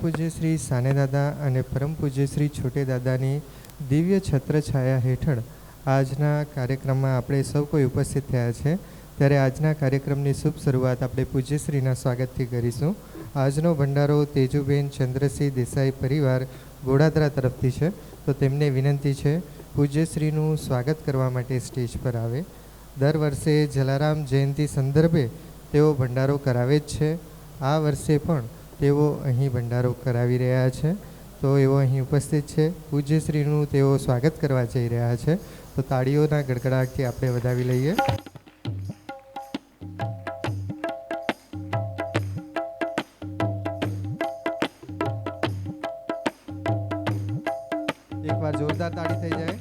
પૂજ્ય શ્રી સાને દાદા અને પરમ પૂજ્ય શ્રી છોટે દાદાની દિવ્ય છત્રછાયા હેઠળ આજના કાર્યક્રમમાં આપણે સૌ કોઈ ઉપસ્થિત થયા છે, ત્યારે આજના કાર્યક્રમની શુભ શરૂઆત આપણે પૂજ્યશ્રીના સ્વાગતથી કરીશું. આજનો ભંડારો તેજુબેન ચંદ્રસિંહ દેસાઈ પરિવાર ગોડાદરા તરફથી છે, તો તેમને વિનંતી છે પૂજ્યશ્રીનું સ્વાગત કરવા માટે સ્ટેજ પર આવે. દર વર્ષે જલારામ જયંતિ સંદર્ભે તેઓ ભંડારો કરાવે જ છે. આ વર્ષે પણ તેઓ અહીં ભંડારો કરાવી રહ્યા છે, તો એઓ અહીં ઉપસ્થિત છે. પૂજ્યશ્રીનું તેઓ સ્વાગત કરવા જઈ રહ્યા છે, તો તાળીઓના ગડગડાટથી આપણે વધાવી લઈએ. એકવાર જોરદાર તાળી થઈ જાય.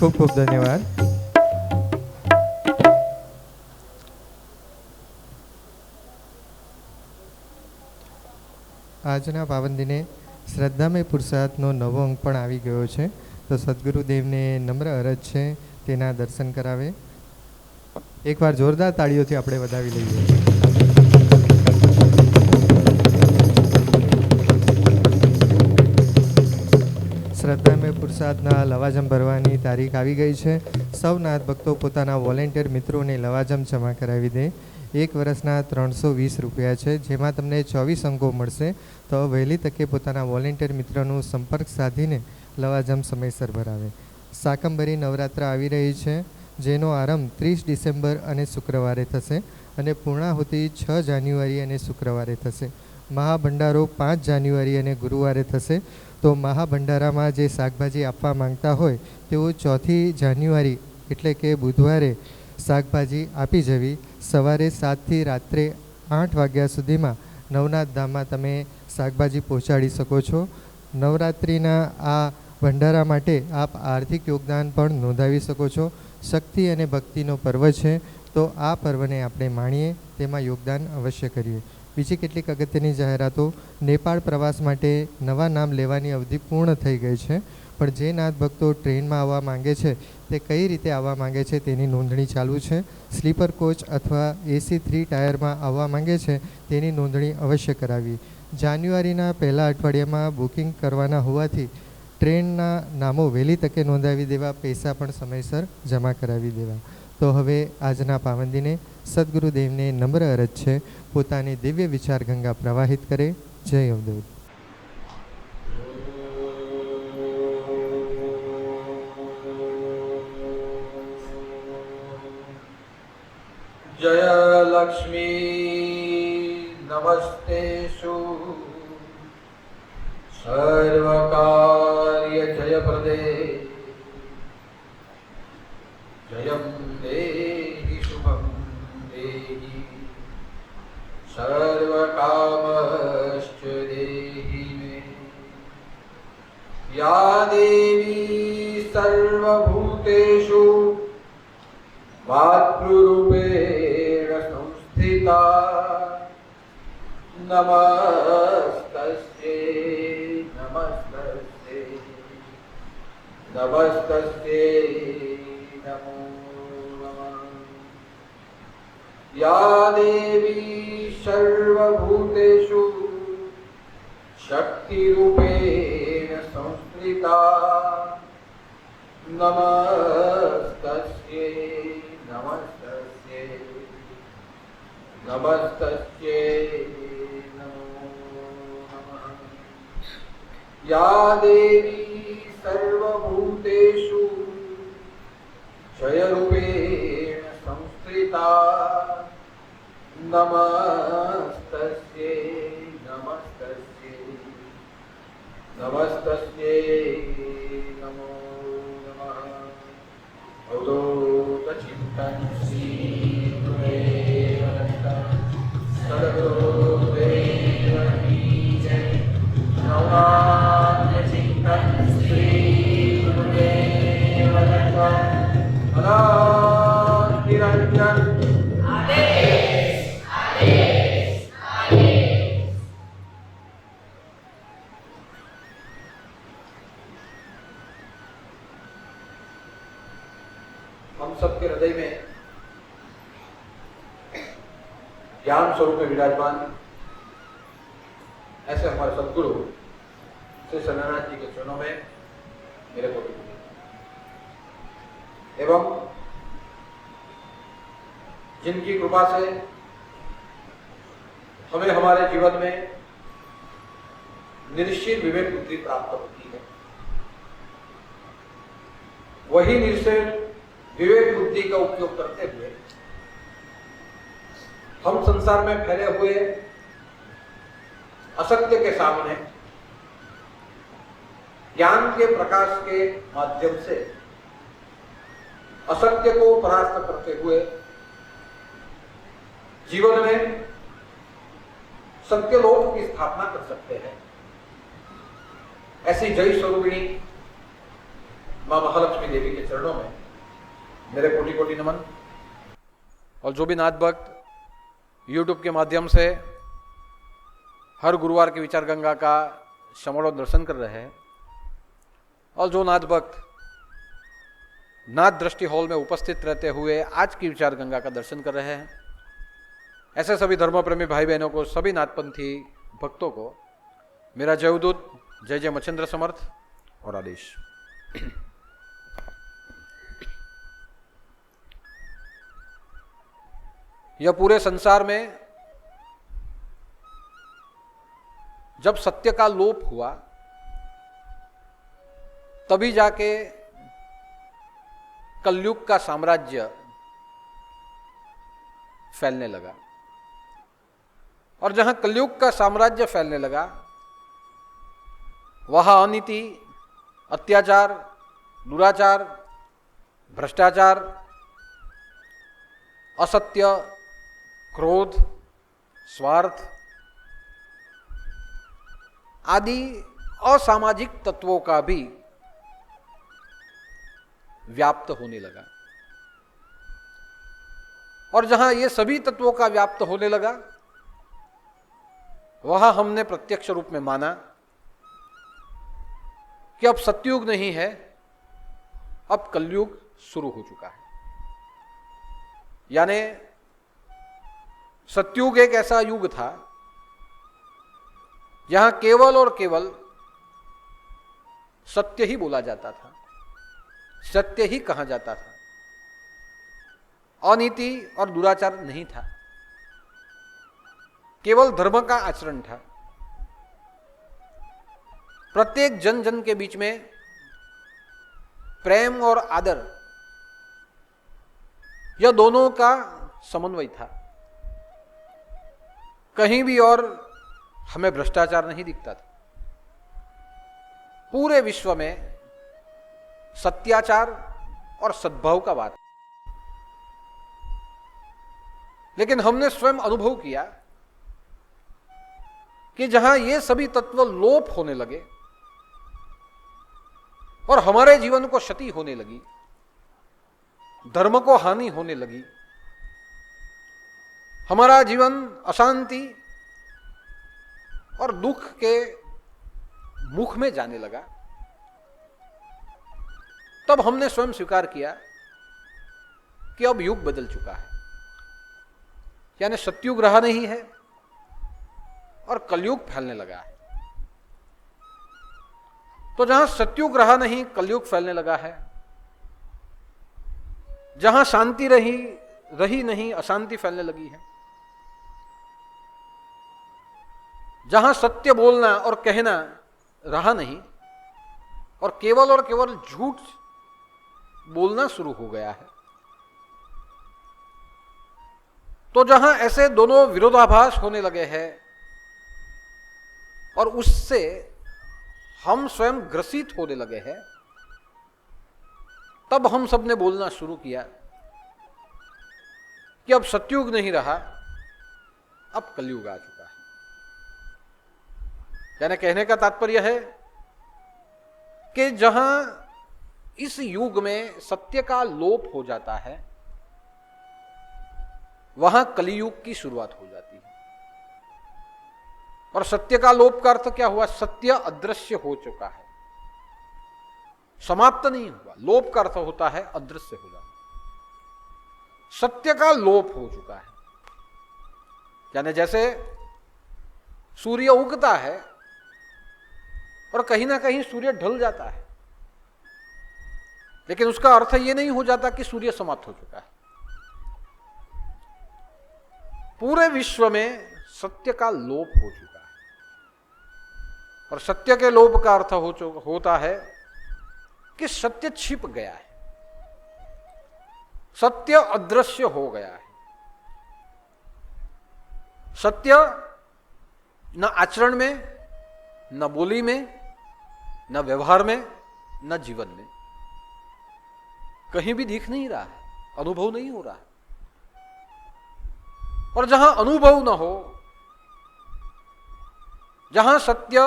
ખૂબ ખૂબ ધન્યવાદ. આજના પાવન દિને શ્રદ્ધામય પુરુષાર્થનો નવો અંક પણ આવી ગયો છે, તો સદગુરુદેવને નમ્ર અરજ છે તેના દર્શન કરાવે. એકવાર જોરદાર તાળીઓથી આપણે વધાવી લઈએ. શ્રદ્ધામય પુરુષાર્થના લવાજમ ભરવાની તારીખ આવી ગઈ છે. સૌ નાથ ભક્તો પોતાના વોલેન્ટિયર મિત્રોને લવાજમ જમા કરાવી દે. 1 વર્ષના 320 રૂપિયા છે, જેમાં તમને 24 અંકો મળશે. તો વહેલી તકે પોતાના વોલેન્ટિયર મિત્રનો સંપર્ક સાધીને લવાજમ સમયસર ભરાવે. શાકંભરી નવરાત્ર આવી રહી છે, જેનો આરંભ 30 ડિસેમ્બર અને શુક્રવારે થશે અને પૂર્ણાહુતિ 6 જાન્યુઆરી અને શુક્રવારે થશે. મહાભંડારો 5 જાન્યુઆરી અને ગુરુવારે થશે. તો મહાભંડારામાં જે શાકભાજી આપવા માંગતા હોય તેઓ 4 જાન્યુઆરી એટલે કે બુધવારે શાકભાજી આપી જવી. સવારે 7થી રાત્રે 8 વાગ્યા સુધીમાં નવનાથ ધામમાં તમે શાકભાજી પહોંચાડી શકો છો. નવરાત્રિના આ ભંડારા માટે આપ આર્થિક યોગદાન પણ નોંધાવી શકો છો. શક્તિ અને ભક્તિનો પર્વ છે, તો આ પર્વને આપણે માણીએ, તેમાં યોગદાન અવશ્ય કરીએ. બીજી કેટલીક અગત્યની જાહેરાતો. નેપાળ પ્રવાસ માટે નવા નામ લેવાની અવધિ પૂર્ણ થઈ ગઈ છે, પણ જે નાથ ભક્તો ટ્રેનમાં આવવા માંગે છે તે કઈ રીતે આવવા માંગે છે તેની નોંધણી ચાલુ છે. સ્લીપર કોચ અથવા AC 3 ટાયરમાં આવવા માંગે છે તેની નોંધણી અવશ્ય કરાવી. જાન્યુઆરીના પહેલા અઠવાડિયામાં બુકિંગ કરવાના હોવાથી ટ્રેનના નામો વહેલી તકે નોંધાવી દેવા, પૈસા પણ સમયસર જમા કરાવી દેવા. તો હવે આજના પાવન દિને સદગુરુદેવને નમ્ર અરજ છે પોતાની દિવ્ય વિચાર ગંગા પ્રવાહિત કરે. જય અવધૂત. जय लक्ष्मी नमस्तेषु सर्वकार्य जय प्रदे जयं देहि शुभं देहि सर्वकामश्च देहि मे. या देवी सर्वभूतेषु मातृरूपेण संस्थिता नमस्तस्यै नमस्तस्यै नमस्तस्यै नमो नमः. या देवी सर्वभूतेषु शक्तिरूपेण संस्थिता नमस्तस्यै नमस्तस्यै नमस्तस्यै नमो नमः. या देवी सर्वभूतेषु जयरूपेण संस्थिता नमस्तस्यै हम सबके हृदय में ज्ञान स्वरूप में विराजमान ऐसे हमारे सदगुरु श्री सत्यनारायण जी के चरणों में मेरे को एवं जिनकी कृपा से हमें हमारे जीवन में निश्चित विवेक बुद्धि प्राप्त होती है, वही निश्चित विवेक बुद्धि का उपयोग करते हुए हम संसार में फैले हुए असत्य के सामने ज्ञान के प्रकाश के माध्यम से असत्य को परास्त करते हुए जीवन में सत्यलोक की स्थापना कर सकते हैं। ऐसी जय स्वरूपिणी मां महालक्ष्मी देवी के चरणों में मेरे कोटि कोटि नमन। और जो भी नाथ भक्त YouTube के माध्यम से हर गुरुवार के विचार गंगा का श्रवण दर्शन कर रहे हैं, और जो नाथ भक्त नाथ दृष्टि हॉल में उपस्थित रहते हुए आज की विचार गंगा का दर्शन कर रहे हैं, ऐसे सभी धर्म प्रेमी भाई बहनों को, सभी नाथपंथी भक्तों को मेरा जयउदूत जय जय मच्छिंद्र समर्थ और आदेश। यह पूरे संसार में जब सत्य का लोप हुआ तभी जाके कलयुग का साम्राज्य फैलने लगा, और जहां कलयुग का साम्राज्य फैलने लगा वहां अनीति, अत्याचार, दुराचार, भ्रष्टाचार, असत्य, क्रोध, स्वार्थ आदि असामाजिक तत्वों का भी व्याप्त होने लगा। और जहां ये सभी तत्वों का व्याप्त होने लगा वहां हमने प्रत्यक्ष रूप में माना कि अब सतयुग नहीं है, अब कलयुग शुरू हो चुका है। यानी सतयुग एक ऐसा युग था जहां केवल और केवल सत्य ही बोला जाता था, सत्य ही कहा जाता था, अनीति और दुराचार नहीं था, केवल धर्म का आचरण था। प्रत्येक जन जन के बीच में प्रेम और आदर, यह दोनों का समन्वय था। कहीं भी और हमें भ्रष्टाचार नहीं दिखता था। पूरे विश्व में सत्याचार और सद्भाव का बात। लेकिन हमने स्वयं अनुभव किया कि जहां ये सभी तत्व लोप होने लगे और हमारे जीवन को क्षति होने लगी, धर्म को हानि होने लगी, हमारा जीवन अशांति और दुख के मुख में जाने लगा, तब हमने स्वयं स्वीकार किया कि अब युग बदल चुका है। यानी सतयुग रहा नहीं है और कलयुग फैलने लगा है। तो जहां सतयुग रहा नहीं, कलयुग फैलने लगा है। जहां शांति रही नहीं, अशांति फैलने लगी है। जहां सत्य बोलना और कहना रहा नहीं और केवल झूठ बोलना शुरू हो गया है। तो जहां ऐसे दोनों विरोधाभास होने लगे हैं और उससे हम स्वयं ग्रसित होने लगे हैं, तब हम सबने बोलना शुरू किया कि अब सतयुग नहीं रहा, अब कलयुग आ चुका है। यानी कहने का तात्पर्य है कि जहां इस युग में सत्य का लोप हो जाता है वहां कलियुग की शुरुआत हो जाती है। और सत्य का लोप का अर्थ क्या हुआ? सत्य अदृश्य हो चुका है, समाप्त नहीं हुआ। लोप का अर्थ होता है अदृश्य हो जाना। सत्य का लोप हो चुका है। यानी जैसे सूर्य उगता है और कहीं ना कहीं सूर्य ढल जाता है, लेकिन उसका अर्थ यह नहीं हो जाता कि सूर्य समाप्त हो चुका है। पूरे विश्व में सत्य का लोप हो चुका है, और सत्य के लोप का अर्थ होता है कि सत्य छिप गया है, सत्य अदृश्य हो गया है। सत्य न आचरण में, न बोली में, न व्यवहार में, न जीवन में कहीं भी दिख नहीं रहा है, अनुभव नहीं हो रहा है। और जहां अनुभव न हो, जहां सत्य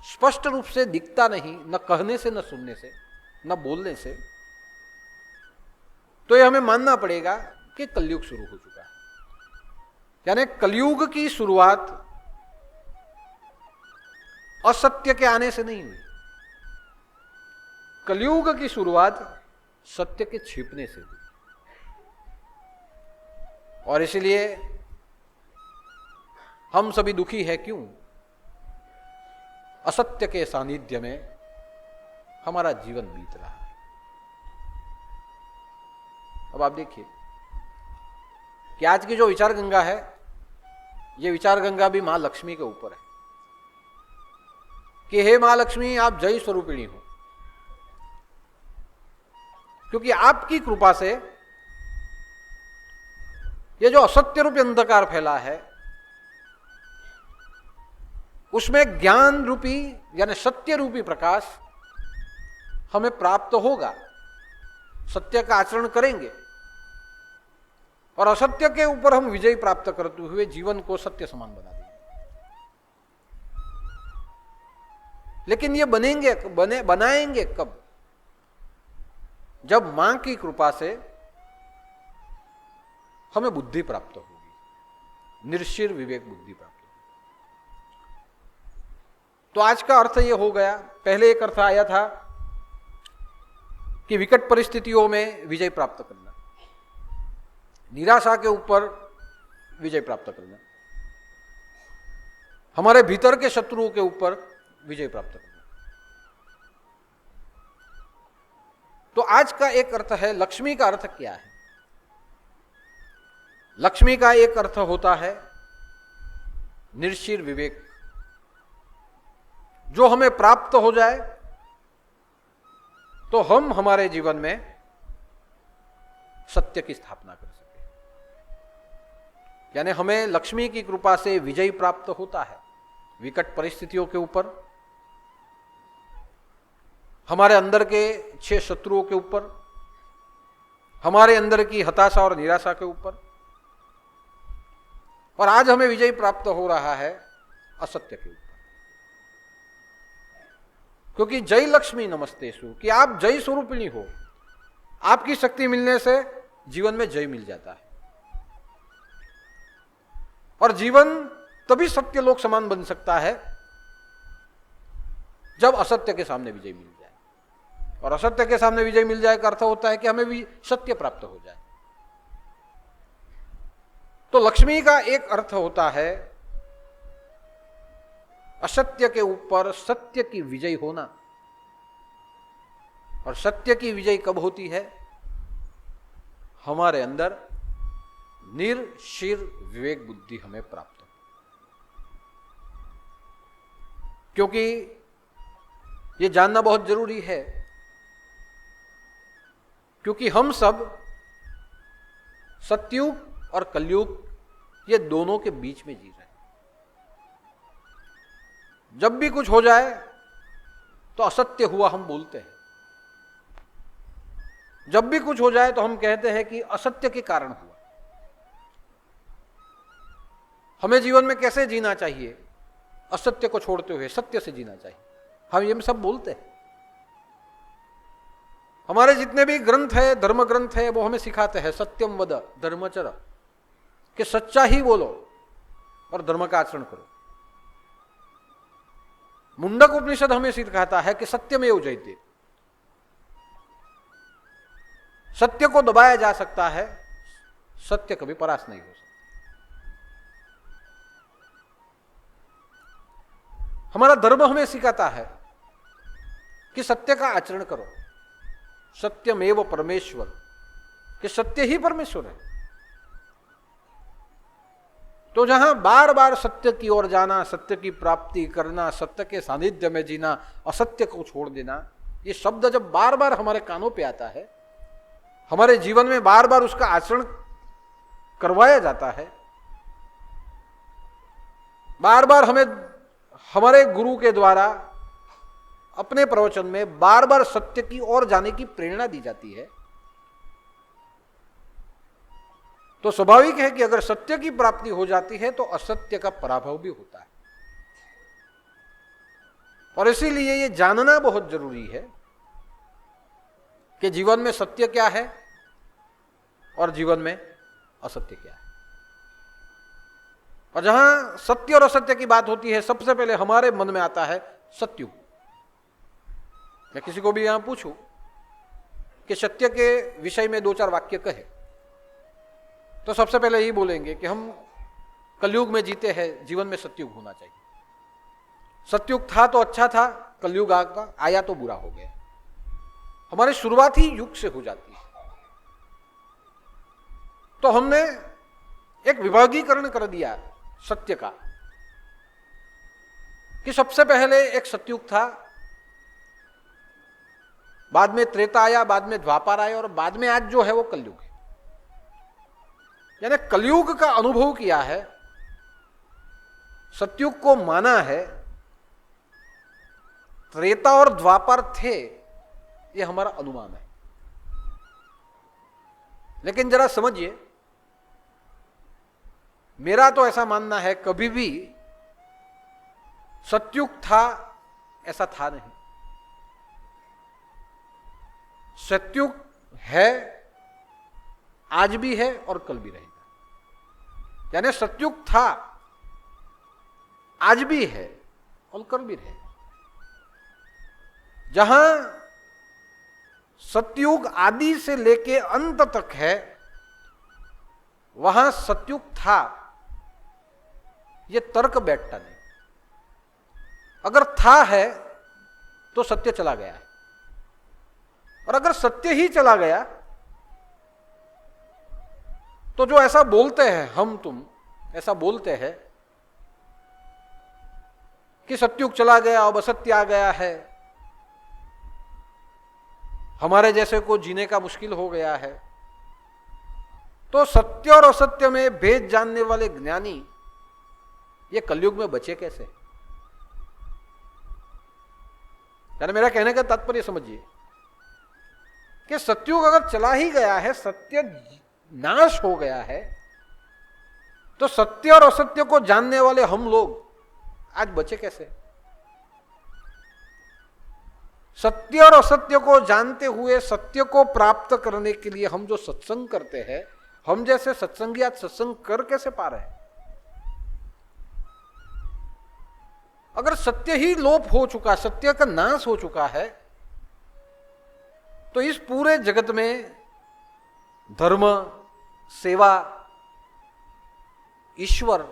स्पष्ट रूप से दिखता नहीं, न कहने से, न सुनने से, न बोलने से, तो यह हमें मानना पड़ेगा कि कलयुग शुरू हो चुका है। यानी कलयुग की शुरुआत असत्य के आने से नहीं हुई, कलयुग की शुरुआत सत्य के छिपने से हुई। और इसलिए हम सभी दुखी है। क्यों? असत्य के सानिध्य में हमारा जीवन बीत रहा है। अब आप देखिए कि आज की जो विचार गंगा है, ये विचार गंगा भी मां लक्ष्मी के ऊपर है कि हे मां लक्ष्मी, आप जय स्वरूपिणी हो, क्योंकि आपकी कृपा से ये जो असत्य रूपी अंधकार फैला है, उसमें ज्ञान रूपी यानी सत्य रूपी प्रकाश हमें प्राप्त होगा। सत्य का आचरण करेंगे और असत्य के ऊपर हम विजय प्राप्त करते हुए जीवन को सत्य समान बना देंगे। लेकिन ये बनाएंगे कब? जब मां की कृपा से हमें बुद्धि प्राप्त होगी, निर्शिर विवेक बुद्धि प्राप्त होगी। तो आज का अर्थ यह हो गया। पहले एक अर्थ आया था कि विकट परिस्थितियों में विजय प्राप्त करना, निराशा के ऊपर विजय प्राप्त करना, हमारे भीतर के शत्रुओं के ऊपर विजय प्राप्त करना। तो आज का एक अर्थ है, लक्ष्मी का अर्थ क्या है? लक्ष्मी का एक अर्थ होता है निर्शिर विवेक, जो हमें प्राप्त हो जाए तो हम हमारे जीवन में सत्य की स्थापना कर सके। यानी हमें लक्ष्मी की कृपा से विजय प्राप्त होता है विकट परिस्थितियों के ऊपर, हमारे अंदर के 6 शत्रुओं के ऊपर, हमारे अंदर की हताशा और निराशा के ऊपर। और आज हमें विजय प्राप्त हो रहा है असत्य के ऊपर, क्योंकि जय लक्ष्मी नमस्तेसु, कि आप जय स्वरूपिणी हो। आपकी शक्ति मिलने से जीवन में जय मिल जाता है, और जीवन तभी सत्य लोक समान बन सकता है जब असत्य के सामने विजय मिल जाए। और असत्य के सामने विजय मिल जाए का अर्थ होता है कि हमें भी सत्य प्राप्त हो जाए। तो लक्ष्मी का एक अर्थ होता है असत्य के ऊपर सत्य की विजय होना। और सत्य की विजय कब होती है? हमारे अंदर निर्शिर विवेक बुद्धि हमें प्राप्त हो। क्योंकि यह जानना बहुत जरूरी है, क्योंकि हम सब सतयुग और कलयुग ये दोनों के बीच में जी रहे हैं। जब भी कुछ हो जाए तो असत्य हुआ हम बोलते हैं, जब भी कुछ हो जाए तो हम कहते हैं कि असत्य के कारण हुआ। हमें जीवन में कैसे जीना चाहिए? असत्य को छोड़ते हुए सत्य से जीना चाहिए। हम ये सब बोलते हैं। हमारे जितने भी ग्रंथ है, धर्म ग्रंथ है, वो हमें सिखाते हैं सत्यम वद धर्मचर, कि सच्चा ही बोलो और धर्म का आचरण करो। मुंडक उपनिषद हमें सिखाता है कि सत्यमेव जयते, सत्य को दबाया जा सकता है, सत्य कभी परास्त नहीं हो सकता। हमारा धर्म हमें सिखाता है कि सत्य का आचरण करो, सत्यमेव परमेश्वर, कि सत्य ही परमेश्वर है। तो जहां बार बार सत्य की ओर जाना, सत्य की प्राप्ति करना, सत्य के सानिध्य में जीना, असत्य को छोड़ देना, ये शब्द जब बार बार हमारे कानों पे आता है, हमारे जीवन में बार बार उसका आचरण करवाया जाता है, बार बार हमें हमारे गुरु के द्वारा अपने प्रवचन में बार बार सत्य की ओर जाने की प्रेरणा दी जाती है, तो स्वाभाविक है कि अगर सत्य की प्राप्ति हो जाती है तो असत्य का पराभव भी होता है। और इसीलिए ये जानना बहुत जरूरी है कि जीवन में सत्य क्या है और जीवन में असत्य क्या है। और जहां सत्य और असत्य की बात होती है, सबसे पहले हमारे मन में आता है सत्युग। मैं किसी को भी यहां पूछूं कि सत्य के विषय में 2-4 वाक्य कहे, तो सबसे पहले यही बोलेंगे कि हम कलयुग में जीते हैं, जीवन में सत्युग होना चाहिए। सत्युग था तो अच्छा था, कलयुग आया तो बुरा हो गया। हमारी शुरुआत ही युग से हो जाती है। तो हमने एक विभागीकरण कर दिया सत्य का कि सबसे पहले एक सत्युग था, बाद में त्रेता आया, बाद में द्वापर आया और बाद में आज जो है वो कलयुग है। यानी कलयुग का अनुभव किया है, सत्युग को माना है, त्रेता और द्वापर थे, ये हमारा अनुमान है। लेकिन जरा समझिए, मेरा तो ऐसा मानना है कभी भी सत्युग था ऐसा था नहीं। सत्युग है, आज भी है और कल भी रहेगा। यानी सत्युग था, आज भी है और कल भी रहेगा। जहां सत्युग आदि से लेके अंत तक है, वहां सत्युग था, यह तर्क बैठता नहीं। अगर था है तो सत्य चला गया है, और अगर सत्य ही चला गया तो जो ऐसा बोलते हैं, हम तुम ऐसा बोलते हैं कि सत्युग चला गया, अब असत्य आ गया है, हमारे जैसे को जीने का मुश्किल हो गया है, तो सत्य और असत्य में भेद जानने वाले ज्ञानी ये कलयुग में बचे कैसे? यानी मेरा कहने का तात्पर्य समझिए कि सत्युग अगर चला ही गया है, सत्य नाश हो गया है, तो सत्य और असत्य को जानने वाले हम लोग आज बचे कैसे? सत्य और असत्य को जानते हुए सत्य को प्राप्त करने के लिए हम जो सत्संग करते हैं, हम जैसे सत्संगी आज सत्संग कर कैसे पा रहे हैं? अगर सत्य ही लोप हो चुका, सत्य का नाश हो चुका है, तो इस पूरे जगत में धर्म, सेवा, ईश्वर,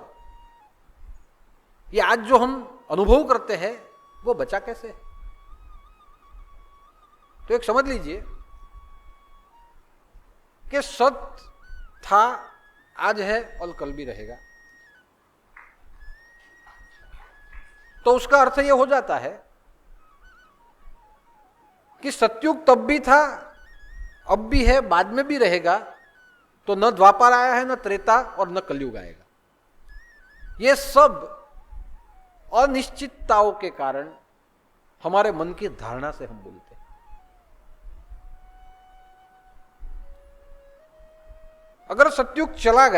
ये आज जो हम अनुभव करते हैं वो बचा कैसे? तो एक समझ लीजिए कि सत्य था, आज है और कल भी रहेगा। तो उसका अर्थ यह हो जाता है कि सत्युग तब भी था, अब भी है, बाद में भी रहेगा। तो न द्वापर आया है, न त्रेता और न कलयुग आएगा। ये सब अनिश्चितताओं के कारण हमारे मन की धारणा से हम बोलते हैं। अगर सत्युग चला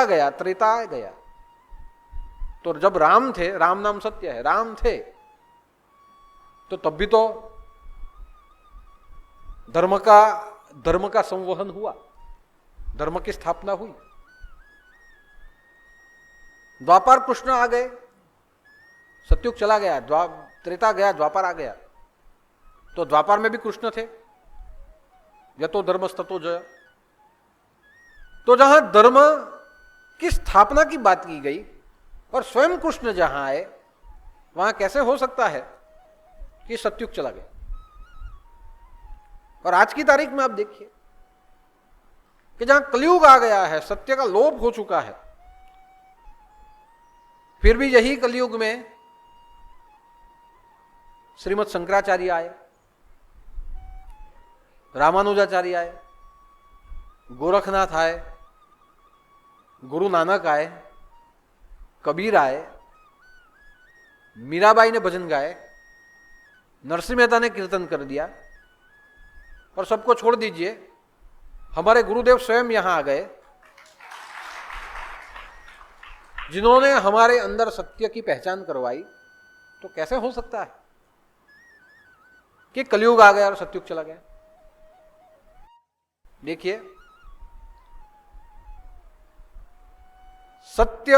गया, त्रेता आ गया, तो जब राम थे, राम नाम सत्य है, राम थे, तो तब भी तो धर्म का संवहन हुआ, धर्म की स्थापना हुई। द्वापर कृष्ण आ गए, सत्युग चला गया, त्रेता गया, द्वापर आ गया, तो द्वापर में भी कृष्ण थे, यतो धर्मस्ततो जय। तो जहां धर्म की स्थापना की बात की गई और स्वयं कृष्ण जहां आए, वहां कैसे हो सकता है कि सत्युग चला गया? और आज की तारीख में आप देखिए कि जहां कलयुग आ गया है, सत्य का लोप हो चुका है, फिर भी यही कलयुग में श्रीमद शंकराचार्य आए, रामानुजाचार्य आए, गोरखनाथ आए, गुरु नानक आए, कबीर आए, मीराबाई ने भजन गाए, नरसिंह मेहता ने कीर्तन कर दिया, और सबको छोड़ दीजिए, हमारे गुरुदेव स्वयं यहां आ गए, जिन्होंने हमारे अंदर सत्य की पहचान करवाई। तो कैसे हो सकता है कि कलयुग आ गया और सत्युग चला गया? देखिए, सत्य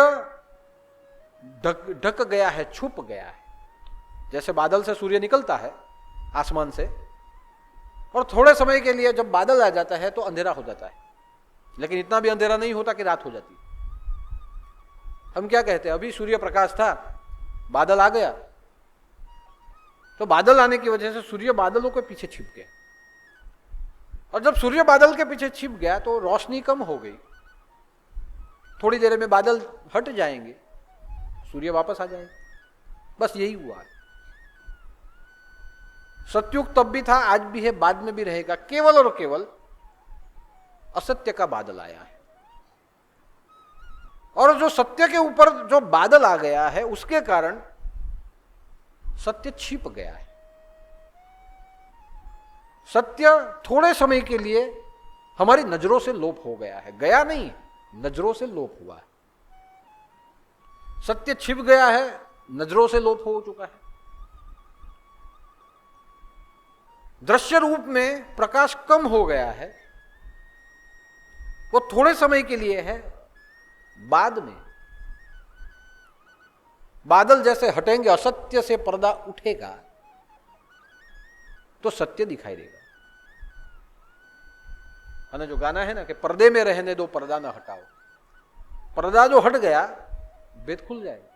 ढक गया है, छुप गया है। जैसे बादल से सूर्य निकलता है आसमान से, और थोड़े समय के लिए जब बादल आ जाता है तो अंधेरा हो जाता है, लेकिन इतना भी अंधेरा नहीं होता कि रात हो जाती है। हम क्या कहते हैं, अभी सूर्य प्रकाश था, बादल आ गया, तो बादल आने की वजह से सूर्य बादलों के पीछे छिप गया, और जब सूर्य बादल के पीछे छिप गया तो रोशनी कम हो गई। थोड़ी देर में बादल हट जाएंगे, सूर्य वापस आ जाएंगे, बस यही हुआ है। सत्युग तब भी था, आज भी है, बाद में भी रहेगा। केवल और केवल असत्य का बादल आया है, और जो सत्य के ऊपर जो बादल आ गया है उसके कारण सत्य छिप गया है। सत्य थोड़े समय के लिए हमारी नजरों से लोप हो गया है, गया नहीं, नजरों से लोप हुआ है। सत्य छिप गया है, नजरों से लोप हो चुका है। दृश्य रूप में प्रकाश कम हो गया है, वो थोड़े समय के लिए है, बाद में बादल जैसे हटेंगे, असत्य से पर्दा उठेगा तो सत्य दिखाई देगा। है जो गाना है ना कि पर्दे में रहने दो, पर्दा ना हटाओ। पर्दा जो हट गया, भेद खुल जाएगा।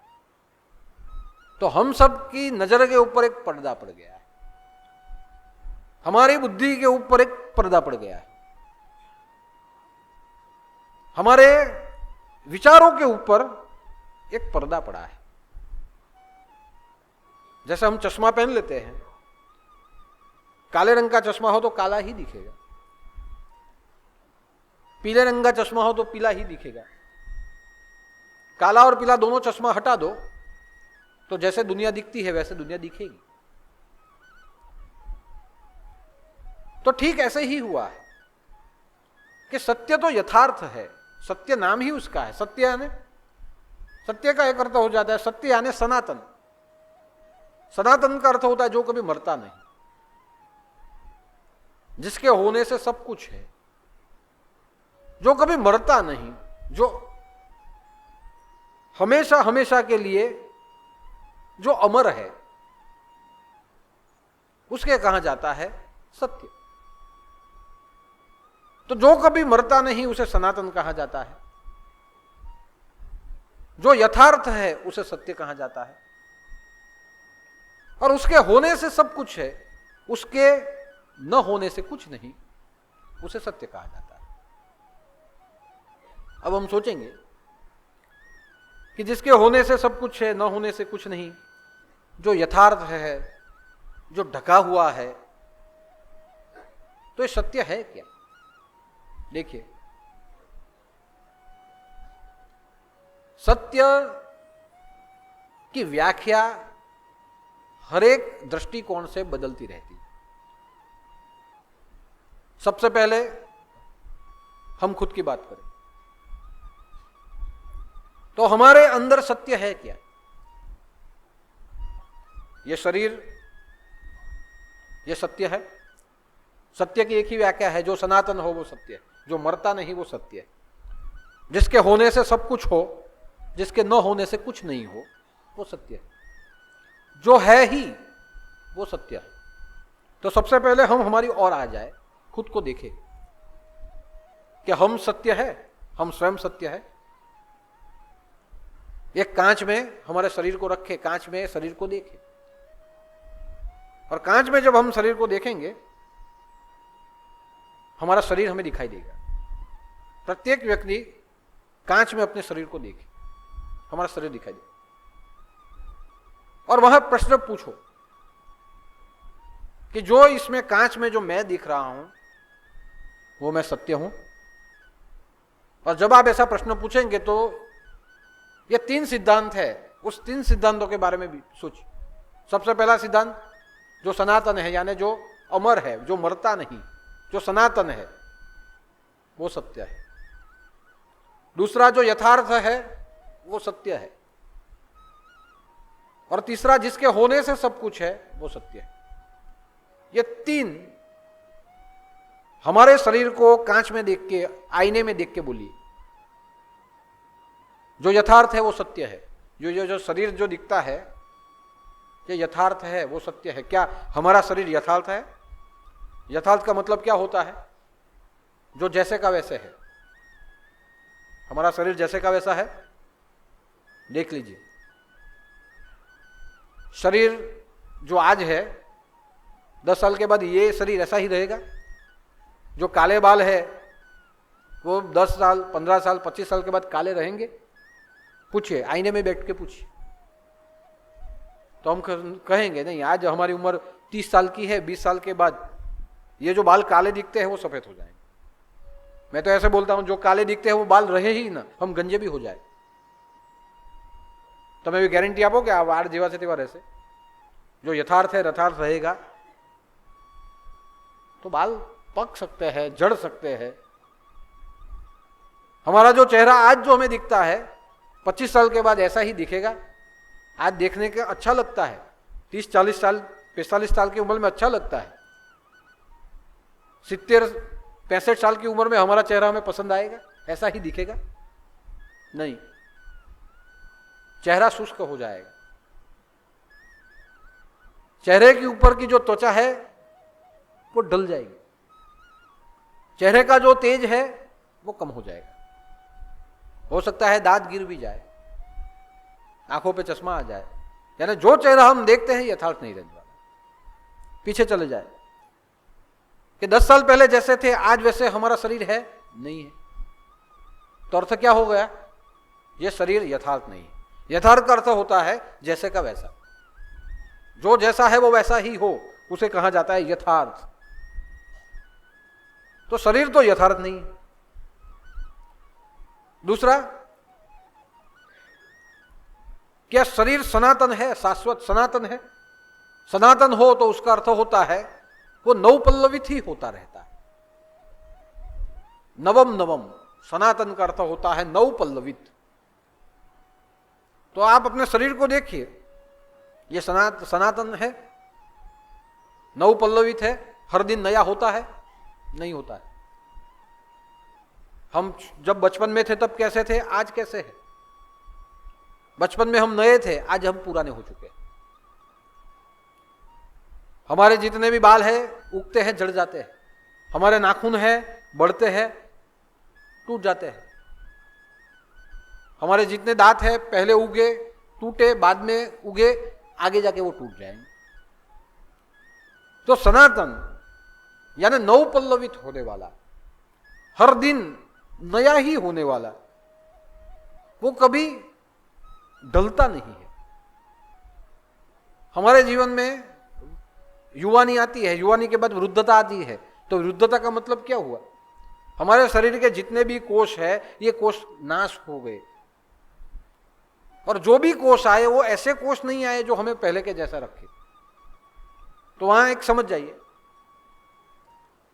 तो हम सब की नजर के ऊपर एक पर्दा पड़ गया है, हमारी बुद्धि के ऊपर एक पर्दा पड़ गया है, हमारे विचारों के ऊपर एक पर्दा पड़ा है। जैसे हम चश्मा पहन लेते हैं, काले रंग का चश्मा हो तो काला ही दिखेगा, पीले रंग का चश्मा हो तो पीला ही दिखेगा। काला और पीला दोनों चश्मा हटा दो तो जैसे दुनिया दिखती है वैसे दुनिया दिखेगी। तो ठीक ऐसे ही हुआ है कि सत्य तो यथार्थ है, सत्य नाम ही उसका है। सत्य यानी, सत्य का एक अर्थ हो जाता है, सत्य यानी सनातन। सनातन का अर्थ होता है जो कभी मरता नहीं, जिसके होने से सब कुछ है, जो कभी मरता नहीं, जो हमेशा हमेशा के लिए जो अमर है, उसके कहा जाता है सत्य। तो जो कभी मरता नहीं उसे सनातन कहा जाता है, जो यथार्थ है उसे सत्य कहा जाता है, और उसके होने से सब कुछ है, उसके न होने से कुछ नहीं, उसे सत्य कहा जाता है। अब हम सोचेंगे कि जिसके होने से सब कुछ है, न होने से कुछ नहीं, जो यथार्थ है, जो ढका हुआ है, तो ये सत्य है क्या? देखिए, सत्य की व्याख्या हर एक दृष्टिकोण से बदलती रहती है। सबसे पहले हम खुद की बात करें तो हमारे अंदर सत्य है क्या? ये शरीर, ये सत्य है। सत्य की एक ही व्याख्या है, जो सनातन हो वो सत्य है, जो मरता नहीं वो सत्य है, जिसके होने से सब कुछ हो, जिसके न होने से कुछ नहीं हो, वो सत्य है, जो है ही वो सत्य है। तो सबसे पहले हम हमारी ओर आ जाए खुद को देखे कि हम सत्य है, हम स्वयं सत्य है। एक कांच में हमारे शरीर को रखे, कांच में शरीर को देखे, और कांच में जब हम शरीर को देखेंगे हमारा शरीर हमें दिखाई देगा। प्रत्येक व्यक्ति कांच में अपने शरीर को देखे, हमारा शरीर दिखाई देगा। और वहां प्रश्न पूछो कि जो इसमें कांच में जो मैं दिख रहा हूं वो मैं सत्य हूं? और जब आप ऐसा प्रश्न पूछेंगे तो ये 3 सिद्धांत है, उस 3 सिद्धांतों के बारे में भी सोचिए। सबसे पहला सिद्धांत जो सनातन है, यानी जो अमर है, जो मरता नहीं, जो सनातन है, वो सत्य है। दूसरा जो यथार्थ है वो सत्य है। और तीसरा जिसके होने से सब कुछ है वो सत्य है। ये 3 हमारे शरीर को कांच में देख के, आईने में देख के बोलिए। जो यथार्थ है वो सत्य है। जो शरीर जो दिखता है ये यथार्थ है, वो सत्य है। क्या हमारा शरीर यथार्थ है? यथार्थ का मतलब क्या होता है? जो जैसे का वैसे है। हमारा शरीर जैसे का वैसा है, देख लीजिए। शरीर जो आज है 10 साल के बाद ये शरीर ऐसा ही रहेगा? जो काले बाल है वो 10 साल, 15 साल, 25 साल के बाद काले रहेंगे? पूछिए, आईने में बैठ के पूछिए। तो हम कहेंगे नहीं, आज हमारी उम्र 30 साल की है, 20 साल के बाद ये जो बाल काले दिखते हैं वो सफेद हो जाएंगे। मैं तो ऐसे बोलता हूं, जो काले दिखते हैं वो बाल रहे ही ना, हम गंजे भी हो जाए। तो मैं भी गारंटी आपो कि वाड़ जेवा से तेवा रहશે। जो यथार्थ है यथार्थ रहेगा। तो बाल पक सकते हैं, जड़ सकते हैं। हमारा जो चेहरा आज जो हमें दिखता है 25 साल के बाद ऐसा ही दिखेगा? आज देखने के अच्छा लगता है, 30, 40 साल, 45 साल की उम्र में अच्छा लगता है। 70, 65 साल की उम्र में हमारा चेहरा हमें पसंद आएगा? ऐसा ही दिखेगा? नहीं, चेहरा शुष्क हो जाएगा। चेहरे के ऊपर की जो त्वचा है वो ढल जाएगी। चेहरे का जो तेज है वो कम हो जाएगा। हो सकता है दांत गिर भी जाए, आंखों पे चश्मा आ जाए। यानी जो चेहरा हम देखते हैं यथार्थ नहीं रहने वाला। पीछे चले जाए कि 10 साल पहले जैसे थे आज वैसे हमारा शरीर है? नहीं है। तो अर्थ क्या हो गया? यह शरीर यथार्थ नहीं है। यथार्थ का अर्थ होता है जैसे का वैसा। जो जैसा है वो वैसा ही हो, उसे कहा जाता है यथार्थ। तो शरीर तो यथार्थ नहीं है। दूसरा, क्या शरीर सनातन है, शाश्वत सनातन है? सनातन हो तो उसका अर्थ होता है वो नवपल्लवित ही होता रहता है। नवम नवम, सनातन का अर्थ होता है नवपल्लवित। तो आप अपने शरीर को देखिए, ये सनातन है, नवपल्लवित है, हर दिन नया होता है? नहीं होता है। हम जब बचपन में थे तब कैसे थे, आज कैसे है? बचपन में हम नए थे, आज हम पुराने हो चुके हैं। हमारे जितने भी बाल हैं उगते हैं, झड़ जाते हैं। हमारे नाखून हैं, बढ़ते हैं, टूट जाते हैं। हमारे जितने दांत हैं पहले उगे, टूटे, बाद में उगे, आगे जाके वो टूट जाएंगे। तो सनातन यानी नवपल्लवित होने वाला, हर दिन नया ही होने वाला, वो कभी ढलता नहीं है। हमारे जीवन में युवानी आती है, युवानी के बाद वृद्धता आती है। तो वृद्धता का मतलब क्या हुआ? हमारे शरीर के जितने भी कोष है ये कोष नाश हो गए, और जो भी कोष आए वो ऐसे कोष नहीं आए जो हमें पहले के जैसा रखे। तो वहां एक समझ जाइए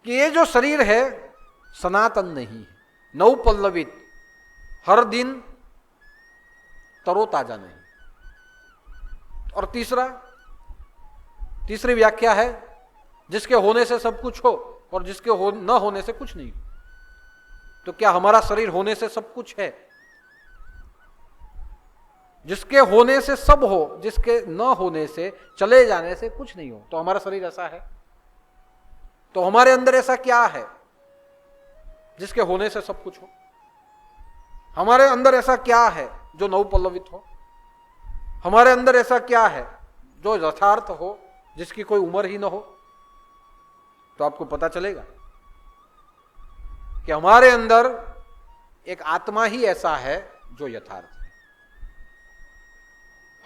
कि ये जो शरीर है सनातन नहीं है, नवपल्लवित, हर दिन तरोताजा नहीं। और तीसरी व्याख्या है जिसके होने से सब कुछ हो और जिसके न होने से कुछ नहीं। तो क्या हमारा शरीर होने से सब कुछ है? जिसके होने से सब हो, जिसके न होने से, चले जाने से कुछ नहीं हो, तो हमारा शरीर ऐसा है? तो हमारे अंदर ऐसा क्या है जिसके होने से सब कुछ हो? हमारे अंदर ऐसा क्या है जो नवपल्लवित हो? हमारे अंदर ऐसा क्या है जो यथार्थ हो, जिसकी कोई उम्र ही ना हो? तो आपको पता चलेगा कि हमारे अंदर एक आत्मा ही ऐसा है जो यथार्थ है।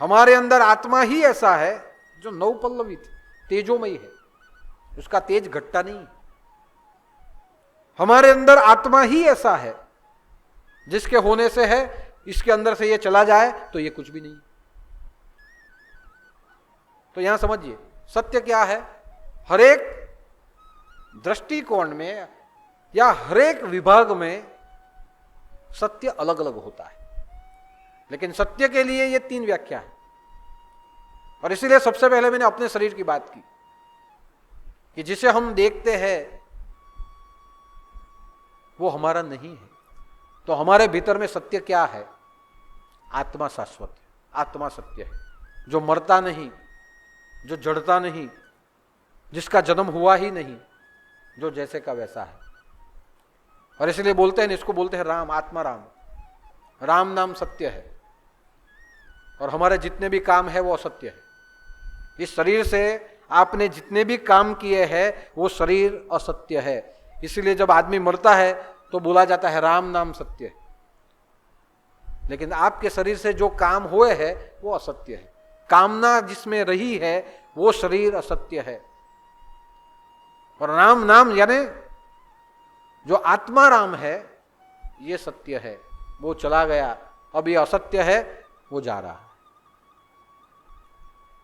हमारे अंदर आत्मा ही ऐसा है जो नवपल्लवित तेजोमयी है, उसका तेज घटता नहीं। हमारे अंदर आत्मा ही ऐसा है जिसके होने से है, इसके अंदर से ये चला जाए तो ये कुछ भी नहीं। तो यहां समझिए सत्य क्या है। हरेक दृष्टिकोण में या हरेक विभाग में सत्य अलग अलग होता है, लेकिन सत्य के लिए ये 3 व्याख्या है। और इसीलिए सबसे पहले मैंने अपने शरीर की बात की कि जिसे हम देखते हैं वो हमारा नहीं है। तो हमारे भीतर में सत्य क्या है? आत्मा शाश्वत है, आत्मा सत्य है, जो मरता नहीं, जो जड़ता नहीं, जिसका जन्म हुआ ही नहीं, जो जैसे का वैसा है। और इसलिए बोलते हैं, इसको बोलते हैं राम, आत्मा राम। राम नाम सत्य है और हमारे जितने भी काम है वो असत्य है। इस शरीर से आपने जितने भी काम किए हैं वो शरीर असत्य है। इसलिए जब आदमी मरता है तो बोला जाता है राम नाम सत्य है, लेकिन आपके शरीर से जो काम हुए हैं वो असत्य है। कामना जिसमें रही है वो शरीर असत्य है। और राम नाम यानी जो आत्मा राम है ये सत्य है, वो चला गया। अब ये असत्य है, वो जा रहा है।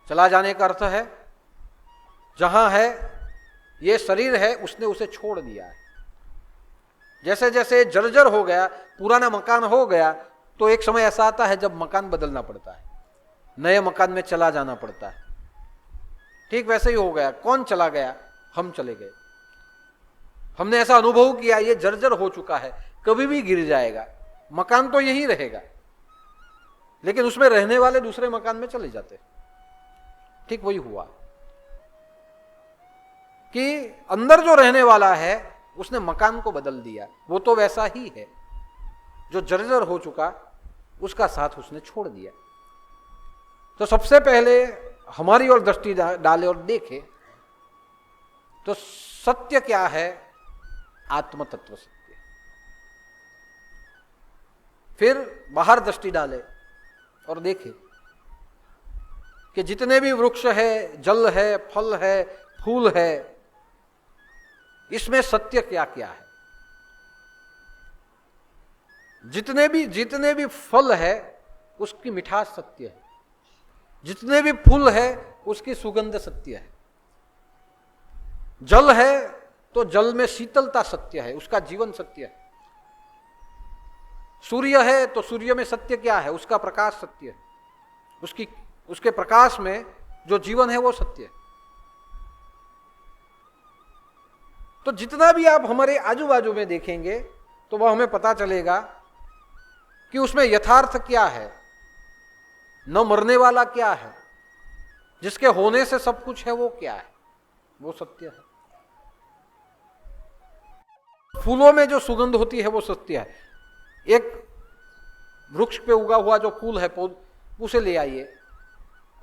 चला जाने का अर्थ है जहां है ये शरीर है उसने उसे छोड़ दिया है। जैसे जैसे जर्जर हो गया, पुराना मकान हो गया, तो एक समय ऐसा आता है जब मकान बदलना पड़ता है, नए मकान में चला जाना पड़ता है। ठीक वैसे ही हो गया। कौन चला गया? हम चले गए। हमने ऐसा अनुभव किया ये जर्जर हो चुका है, कभी भी गिर जाएगा। मकान तो यही रहेगा, लेकिन उसमें रहने वाले दूसरे मकान में चले जाते। ठीक वही हुआ कि अंदर जो रहने वाला है उसने मकान को बदल दिया। वो तो वैसा ही है, जो जर्जर हो चुका उसका साथ उसने छोड़ दिया। तो सबसे पहले हमारी ओर दृष्टि डाले और देखे तो सत्य क्या है? आत्म तत्व सत्य। फिर बाहर दृष्टि डाले और देखे कि जितने भी वृक्ष है, जल है, फल है, फूल है, इसमें सत्य क्या क्या है। जितने भी फल है उसकी मिठास सत्य है, जितने भी फूल है उसकी सुगंध सत्य है। जल है तो जल में शीतलता सत्य है, उसका जीवन सत्य है। सूर्य है तो सूर्य में सत्य क्या है? उसका प्रकाश सत्य है, उसके प्रकाश में जो जीवन है वो सत्य है। तो जितना भी आप हमारे आजू बाजू में देखेंगे तो वह हमें पता चलेगा कि उसमें यथार्थ क्या है, न मरने वाला क्या है, जिसके होने से सब कुछ है वो क्या है, वो सत्य है। फूलों में जो सुगंध होती है वो सत्य है। एक वृक्ष पे उगा हुआ जो फूल है उसे ले आइए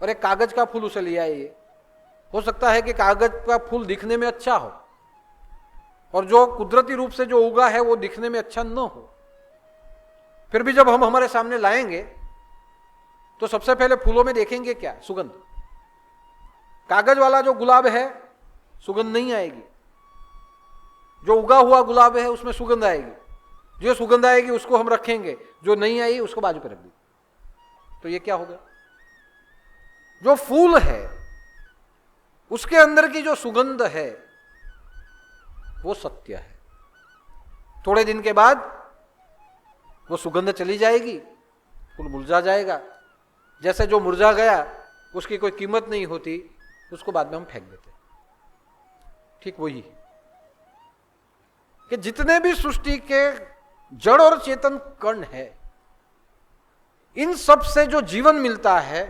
और एक कागज का फूल उसे ले आइए। हो सकता है कि कागज का फूल दिखने में अच्छा हो और जो कुदरती रूप से जो उगा है वो दिखने में अच्छा न हो। फिर भी जब हम हमारे सामने लाएंगे तो सबसे पहले फूलों में देखेंगे क्या? सुगंध। कागज वाला जो गुलाब है सुगंध नहीं आएगी, जो उगा हुआ गुलाब है उसमें सुगंध आएगी। जो सुगंध आएगी उसको हम रखेंगे, जो नहीं आई उसको बाजू पर रख दी। तो ये क्या होगा? जो फूल है उसके अंदर की जो सुगंध है वो सत्य है। थोड़े दिन के बाद वो सुगंध चली जाएगी, फूल मुरझा जाएगा। जैसे जो मुरझा गया उसकी कोई कीमत नहीं होती, उसको बाद में हम फेंक देते। ठीक वही कि जितने भी सृष्टि के जड़ और चेतन कण है, इन सब से जो जीवन मिलता है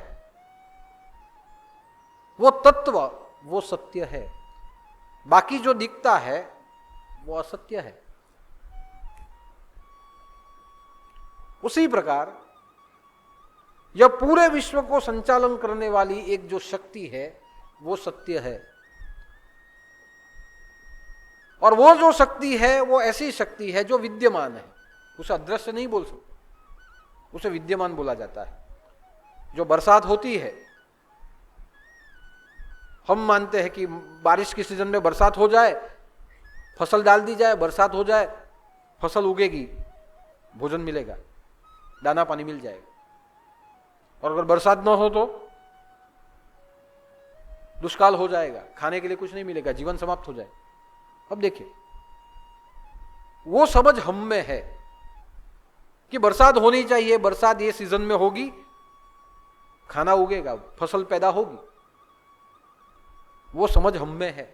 वो तत्व वो सत्य है। बाकी जो दिखता है वो असत्य है। उसी प्रकार यह पूरे विश्व को संचालन करने वाली एक जो शक्ति है वो सत्य है। और वो जो शक्ति है वो ऐसी शक्ति है जो विद्यमान है, उसे अदृश्य नहीं बोल सकते, उसे विद्यमान बोला जाता है। जो बरसात होती है, हम मानते हैं कि बारिश की सीजन में बरसात हो जाए, फसल डाल दी जाए, बरसात हो जाए, फसल उगेगी, भोजन मिलेगा, दाना पानी मिल जाएगा। और अगर बरसात न हो तो दुष्काल हो जाएगा, खाने के लिए कुछ नहीं मिलेगा, जीवन समाप्त हो जाए। अब देखिए, वो समझ हम में है कि बरसात होनी चाहिए, बरसात ये सीजन में होगी, खाना उगेगा, फसल पैदा होगी, वो समझ हम में है।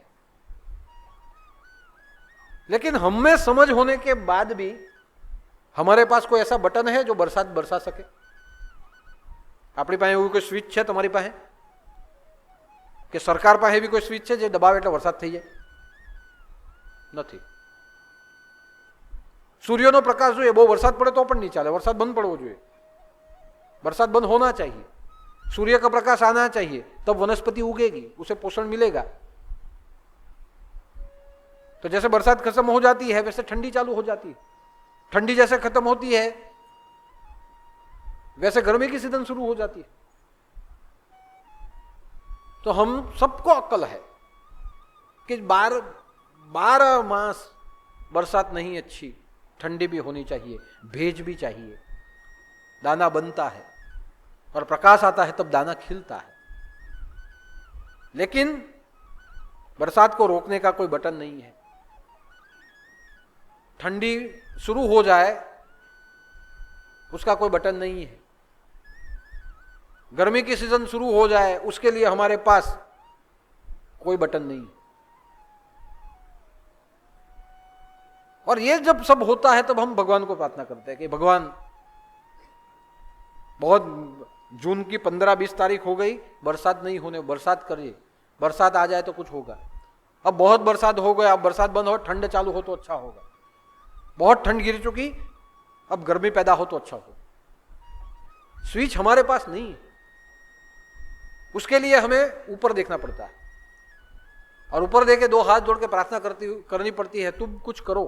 लेकिन हम में समझ होने के बाद भी हमारे पास कोई ऐसा बटन है जो बरसात बरसा सके? अपनी पासे एवं कोई स्विच है तुम्हारी पासे कि सरकार पासे भी कोई स्विच है जो दबावे એટલે વરસાદ થઈ જાય? નથી। सूर्यનો प्रकाश જોઈએ, બહુ વરસાદ પડે તો પણ નહીં ચાલે, વરસાદ બંધ પડવો જોઈએ, बरसात बंद होना चाहिए, सूर्य का प्रकाश आना चाहिए, तब वनस्पति उगेगी, उसे पोषण मिलेगा। तो जैसे बरसात खत्म हो जाती है वैसे ठंडी चालू हो जाती है, ठंडी जैसे खत्म होती है वैसे गर्मी की सीजन शुरू हो जाती है। तो हम सबको अक्ल है कि 12 मास बरसात नहीं अच्छी, ठंडी भी होनी चाहिए, भेज भी चाहिए, दाना बनता है और प्रकाश आता है तब दाना खिलता है। लेकिन बरसात को रोकने का कोई बटन नहीं है। ठंडी शुरू हो जाए उसका कोई बटन नहीं है, गर्मी की सीजन शुरू हो जाए उसके लिए हमारे पास कोई बटन नहीं है। और ये जब सब होता है तब हम भगवान को प्रार्थना करते हैं कि भगवान, बहुत जून की 15-20 तारीख हो गई, बरसात नहीं होने, बरसात करिए, बरसात आ जाए तो कुछ होगा। अब बहुत बरसात हो गया, अब बरसात बंद हो, ठंड चालू हो तो अच्छा होगा। बहुत ठंड गिर चुकी, अब गर्मी पैदा हो तो अच्छा हो। स्विच हमारे पास नहीं है, उसके लिए हमें ऊपर देखना पड़ता है और ऊपर देके 2 हाथ जोड़ के प्रार्थना करनी पड़ती है, तुम कुछ करो।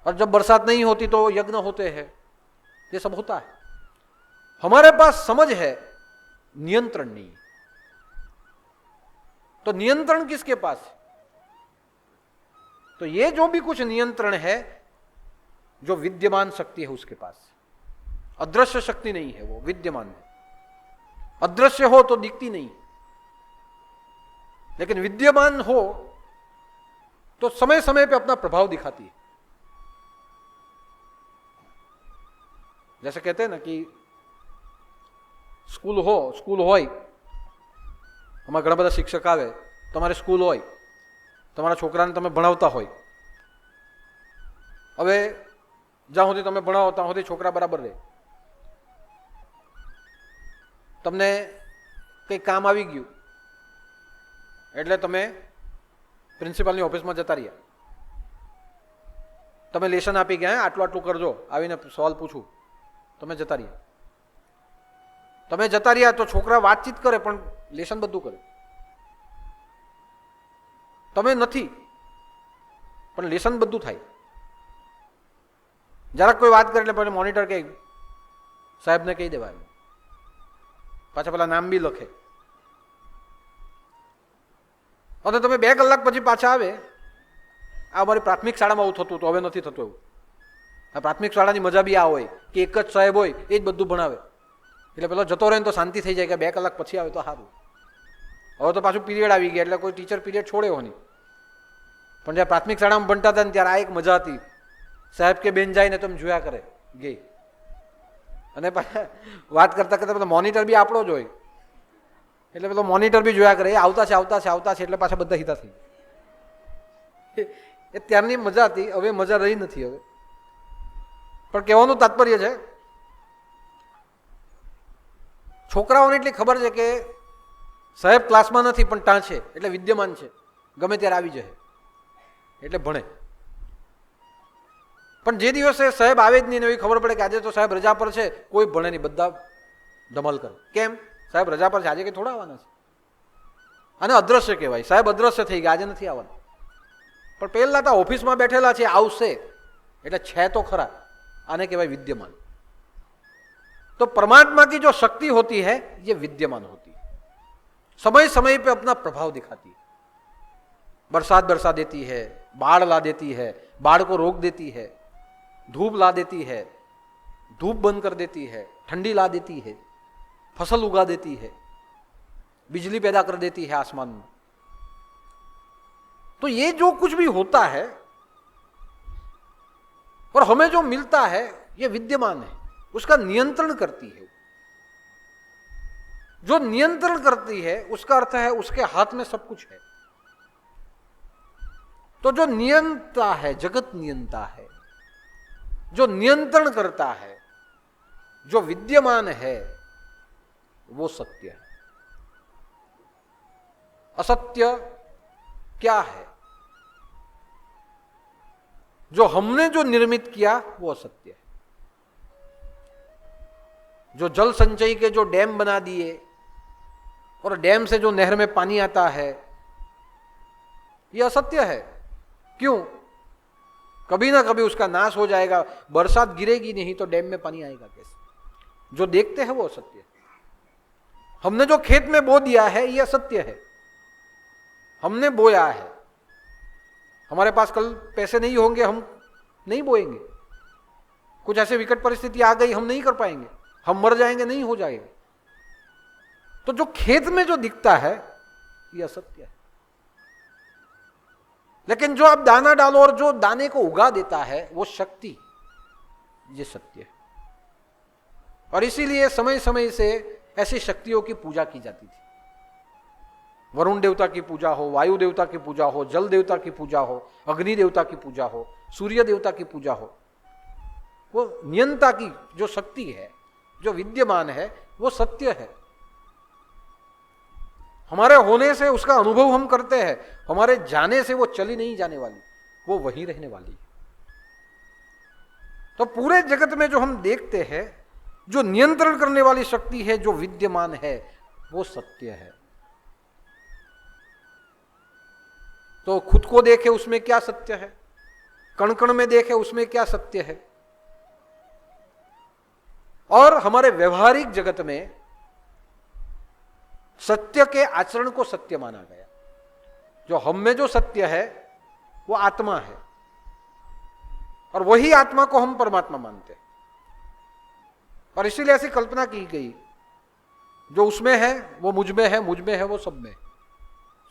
और जब बरसात नहीं होती तो यज्ञ होते हैं, ये सब होता है। हमारे पास समझ है, नियंत्रण नहीं। तो नियंत्रण किसके पास है? तो ये जो भी कुछ नियंत्रण है, जो विद्यमान शक्ति है उसके पास। अदृश्य शक्ति नहीं है, वो विद्यमान है। अदृश्य हो तो दिखती नहीं, लेकिन विद्यमान हो तो समय समय पे अपना प्रभाव दिखाती है। जैसे कहते हैं ना कि स्कूल હોય, અમારા ઘણા બધા શિક્ષક આવે, તમારે સ્કૂલ હોય, તમારા છોકરાને તમે ભણાવતા હોય, હવે જ્યાં સુધી તમે ભણાવો ત્યાં સુધી છોકરા બરાબર રહે। તમને કંઈ કામ આવી ગયું એટલે તમે પ્રિન્સિપાલની ઓફિસમાં જતા રહ્યા, તમે લેસન આપી ગયા, આટલું આટલું કરજો, આવીને સવાલ પૂછું, તમે જતા રહ્યા। તમે જતા રહ્યા તો છોકરા વાતચીત કરે પણ લેસન બધું કરે, તમે નથી પણ લેસન બધું થાય। જરાક કોઈ વાત કરે એટલે પછી મોનિટર કહે સાહેબને કહી દેવાય, પાછા પેલા નામ બી લખે। અને તમે 2 કલાક પછી પાછા આવે, આ અમારી પ્રાથમિક શાળામાં આવું થતું હતું, હવે નથી થતું એવું। આ પ્રાથમિક શાળાની મજા બી આ હોય કે એક જ સાહેબ હોય એ જ બધું ભણાવે, એટલે પેલો જતો રહે તો શાંતિ થઈ જાય કે 2 કલાક પછી આવે તો સારું। હવે તો પાછું પીરિયડ આવી ગયા એટલે કોઈ ટીચર પીરિયડ છોડ્યો નહીં, પણ જ્યારે પ્રાથમિક શાળામાં ભણતા હતા ને ત્યારે આ એક મજા હતી, સાહેબ કે બેન જાય ને તમે જોયા કરે ગઈ, અને વાત કરતા કરતા પેલો મોનિટર બી આપણો જ હોય એટલે પેલો મોનિટર બી જોયા કરે, એ આવતા છે એટલે પાછા બધા હિતા થઈ। એ ત્યારની મજા હતી, હવે મજા રહી નથી હવે। પણ કહેવાનું તાત્પર્ય છે, છોકરાઓને એટલી ખબર છે કે સાહેબ ક્લાસમાં નથી પણ ત્યાં છે એટલે વિદ્યમાન છે, ગમે ત્યારે આવી જાય એટલે ભણે. પણ જે દિવસે સાહેબ આવે જ નહીં ને એવી ખબર પડે કે આજે તો સાહેબ રજા પર છે, કોઈ ભણે નહીં, બધા ધમાલ કરે. કેમ? સાહેબ રજા પર છે, આજે કે થોડા આવવાના છે. આને અદ્રશ્ય કહેવાય. સાહેબ અદ્રશ્ય થઈ ગયા, આજે નથી આવવાના. પણ પહેલા તો ઓફિસમાં બેઠેલા છે, આવશે એટલે છે તો ખરા. આને કહેવાય વિદ્યમાન. तो परमात्मा की जो शक्ति होती है ये विद्यमान होती है, समय समय पे अपना प्रभाव दिखाती है. बरसात बरसा देती है, बाढ़ ला देती है, बाढ़ को रोक देती है, धूप ला देती है, धूप बंद कर देती है, ठंडी ला देती है, फसल उगा देती है, बिजली पैदा कर देती है आसमान में. तो ये जो कुछ भी होता है और हमें जो मिलता है ये विद्यमान है, उसका नियंत्रण करती है. जो नियंत्रण करती है उसका अर्थ है उसके हाथ में सब कुछ है. तो जो नियंता है, जगत नियंता है, जो नियंत्रण करता है, जो विद्यमान है, वो सत्य है. असत्य क्या है? जो हमने जो निर्मित किया वो असत्य है. जो जल संचय के जो डैम बना दिए और डैम से जो नहर में पानी आता है, यह असत्य है. क्यों? कभी ना कभी उसका नाश हो जाएगा. बरसात गिरेगी नहीं तो डैम में पानी आएगा कैसे? जो देखते हैं वो असत्य है. हमने जो खेत में बो दिया है यह असत्य है. हमने बोया है, हमारे पास कल पैसे नहीं होंगे, हम नहीं बोएंगे. कुछ ऐसे विकट परिस्थिति आ गई, हम नहीं कर पाएंगे, हम मर जाएंगे, नहीं हो जाएंगे. तो जो खेत में जो दिखता है यह असत्य है. लेकिन जो आप दाना डालो और जो दाने को उगा देता है वो शक्ति, ये सत्य है. और इसीलिए समय समय से ऐसी शक्तियों की पूजा की जाती थी. वरुण देवता की पूजा हो, वायु देवता की पूजा हो, जल देवता की पूजा हो, अग्नि देवता की पूजा हो, सूर्य देवता की पूजा हो. वो नियंता की जो शक्ति है, जो विद्यमान है, वो सत्य है. हमारे होने से उसका अनुभव हम करते हैं, हमारे जाने से वो चली नहीं जाने वाली, वो वहीं रहने वाली. तो पूरे जगत में जो हम देखते हैं, जो नियंत्रण करने वाली शक्ति है, जो विद्यमान है, वो सत्य है. तो खुद को देखे उसमें क्या सत्य है, कण कण में देखे उसमें क्या सत्य है. और हमारे व्यवहारिक जगत में सत्य के आचरण को सत्य माना गया. जो हम में जो सत्य है वो आत्मा है, और वही आत्मा को हम परमात्मा मानते हैं. और इसीलिए ऐसी कल्पना की गई, जो उसमें है वो मुझ में है, मुझ में है वो सब में,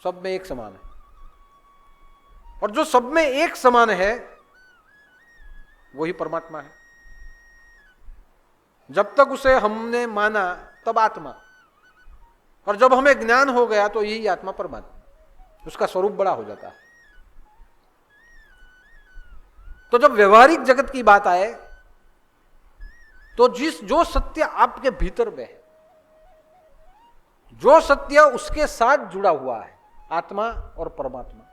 सब में एक समान है. और जो सब में एक समान है वही परमात्मा है. जब तक उसे हमने माना तब आत्मा, और जब हमें ज्ञान हो गया तो यही आत्मा परमात्मा, उसका स्वरूप बड़ा हो जाता है. तो जब व्यवहारिक जगत की बात आए तो जो सत्य आपके भीतर में है, जो सत्य उसके साथ जुड़ा हुआ है, आत्मा और परमात्मा,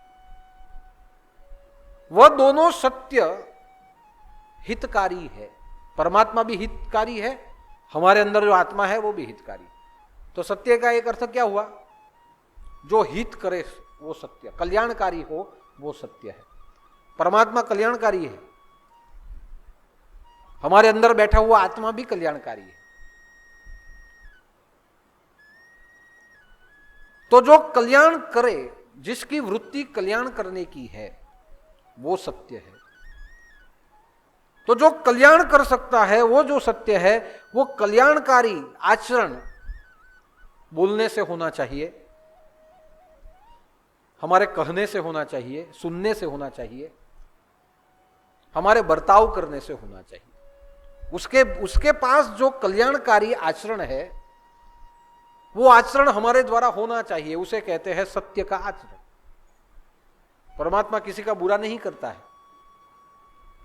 वह दोनों सत्य हितकारी है. परमात्मा भी हितकारी है, हमारे अंदर जो आत्मा है वो भी हितकारी. तो सत्य का एक अर्थ क्या हुआ? जो हित करे वो सत्य, कल्याणकारी हो वो सत्य है. परमात्मा कल्याणकारी है, हमारे अंदर बैठा हुआ आत्मा भी कल्याणकारी है. तो जो कल्याण करे, जिसकी वृत्ति कल्याण करने की है, वो सत्य है. तो जो कल्याण कर सकता है, वो जो सत्य है, वो कल्याणकारी आचरण बोलने से होना चाहिए, हमारे कहने से होना चाहिए, सुनने से होना चाहिए, हमारे बर्ताव करने से होना चाहिए. उसके पास जो कल्याणकारी आचरण है, वो आचरण हमारे द्वारा होना चाहिए. उसे कहते हैं सत्य का आचरण. परमात्मा किसी का बुरा नहीं करता है,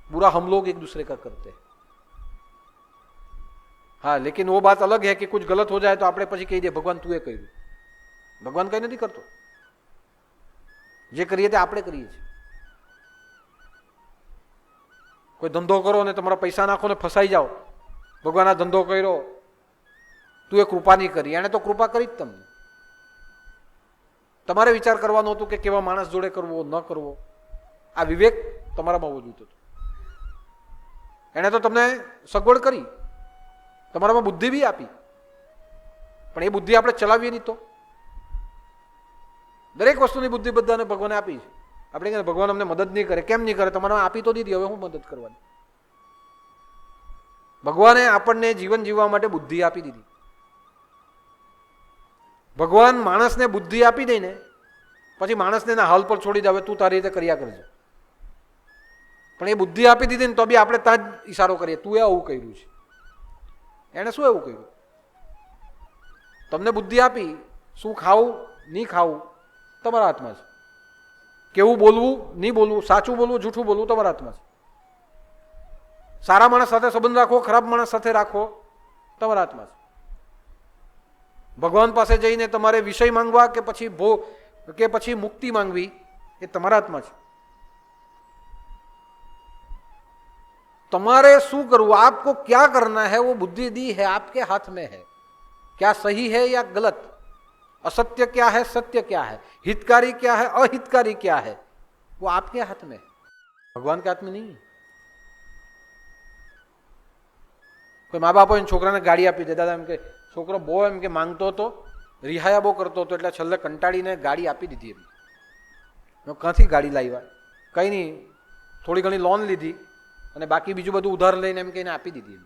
बुरा हम लोग एक दूसरे का करते हैं. हाँ, लेकिन वो बात अलग है कि कुछ गलत हो जाए तो આપણે પછી કહી દે ભગવાન તું એ કર્યું. ભગવાન કઈ નથી કરતો. જે કરીએ તે આપણે કરીએ છીએ. કોઈ ધંધો કરો ને તમારા પૈસા નાખો ને ફસાઈ જાઓ, ભગવાન આ ધંધો કર્યો, તું એ કૃપા નહીં કરી, એને તો કૃપા કરી જ તમને. તમારે વિચાર કરવાનો હતો કે કેવા માણસ જોડે કરવો ન કરવો. આ વિવેક તમારામાં હોવું જોઈતું હતું. એને તો તમને સગવડ કરી, તમારામાં બુદ્ધિ બી આપી, પણ એ બુદ્ધિ આપણે ચલાવીએ નહીં તો. દરેક વસ્તુની બુદ્ધિ બધાને ભગવાને આપી છે. આપણે કહીએ ભગવાન અમને મદદ નહીં કરે, કેમ નહીં કરે? તમારે આપી તો દીધી, હવે હું મદદ કરવાની? ભગવાને આપણને જીવન જીવવા માટે બુદ્ધિ આપી દીધી. ભગવાન માણસને બુદ્ધિ આપી દે ને પછી માણસને એના હાલ પર છોડી દે, હવે તું તારી રીતે કર્યા કરજો. પણ એ બુદ્ધિ આપી દીધી ને તો બી આપણે ત્યાં જ ઈશારો કરીએ, તું એ આવું કર્યું છે, એને શું એવું કર્યું? તમને બુદ્ધિ આપી, શું ખાવું નહીં ખાવું તમારા હાથમાં છે. કેવું બોલવું નહીં બોલવું, સાચું બોલવું જૂઠું બોલવું તમારા હાથમાં છે. સારા માણસ સાથે સંબંધ રાખવો, ખરાબ માણસ સાથે રાખવો તમારા હાથમાં છે. ભગવાન પાસે જઈને તમારે વિષય માંગવા કે પછી મુક્તિ માંગવી એ તમારા હાથમાં છે. તમારે શું કરવું, आपको क्या करना है वो बुद्धि दी है, आपके हाथ में है. क्या सही है या गलत, असत्य क्या है सत्य क्या है, हितकारी क्या है अहितकारी क्या है, वो आपके हाथ में है, भगवान के हाथ में नहीं है. કોઈ મા બાપો એને છોકરાને ગાડી આપી દે, દાદા એમ કે છોકરો બહુ એમ કે માંગતો હતો, રિહાયા બહુ કરતો હતો, એટલે છેલ્લે કંટાળીને ગાડી આપી દીધી. એમ ક્યાંથી ગાડી લાવ્યા? કંઈ નહીં, થોડી ઘણી લોન લીધી અને બાકી બીજું બધું ઉધાર લઈને એમ કહીને આપી દીધી.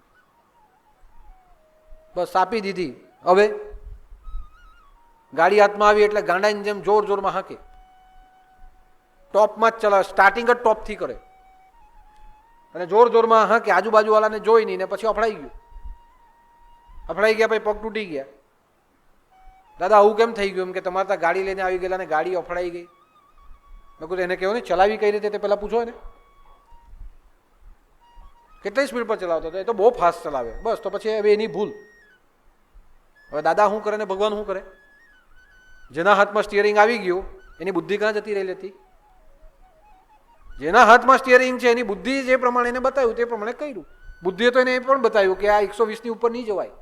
બસ આપી દીધી. હવે ગાડી હાથમાં આવી એટલે ગાંડાની જેમ જોર જોરમાં હાંકે, ટોપમાં જ ચલાવે, સ્ટાર્ટિંગ જ ટોપથી કરે અને જોર જોરમાં હાંકે. આજુબાજુ વાળાને જોઈ નહીં ને પછી અફડાઈ ગયું. અફડાઈ ગયા, પછી પગ તૂટી ગયા. દાદા આવું કેમ થઈ ગયું? એમ કે તમારે ત્યાં ગાડી લઈને આવી ગયેલા ને ગાડી અફડાઈ ગઈ. મેં કીધું એને કહેવો ને ચલાવી કઈ રીતે તે પહેલાં પૂછો એને, કેટલી સ્પીડ પર ચલાવતો હતો? એ તો બહુ ફાસ્ટ ચલાવે. બસ તો પછી હવે એની ભૂલ. હવે દાદા શું કરે ને ભગવાન શું કરે? જેના હાથમાં સ્ટિયરિંગ આવી ગયું એની બુદ્ધિ ક્યાં જતી રહેલી હતી? જેના હાથમાં સ્ટિયરિંગ છે એની બુદ્ધિ જે પ્રમાણે એને બતાવ્યું તે પ્રમાણે કર્યું. બુદ્ધિએ તો એને એ પણ બતાવ્યું કે આ 120ની ઉપર નહીં જવાય,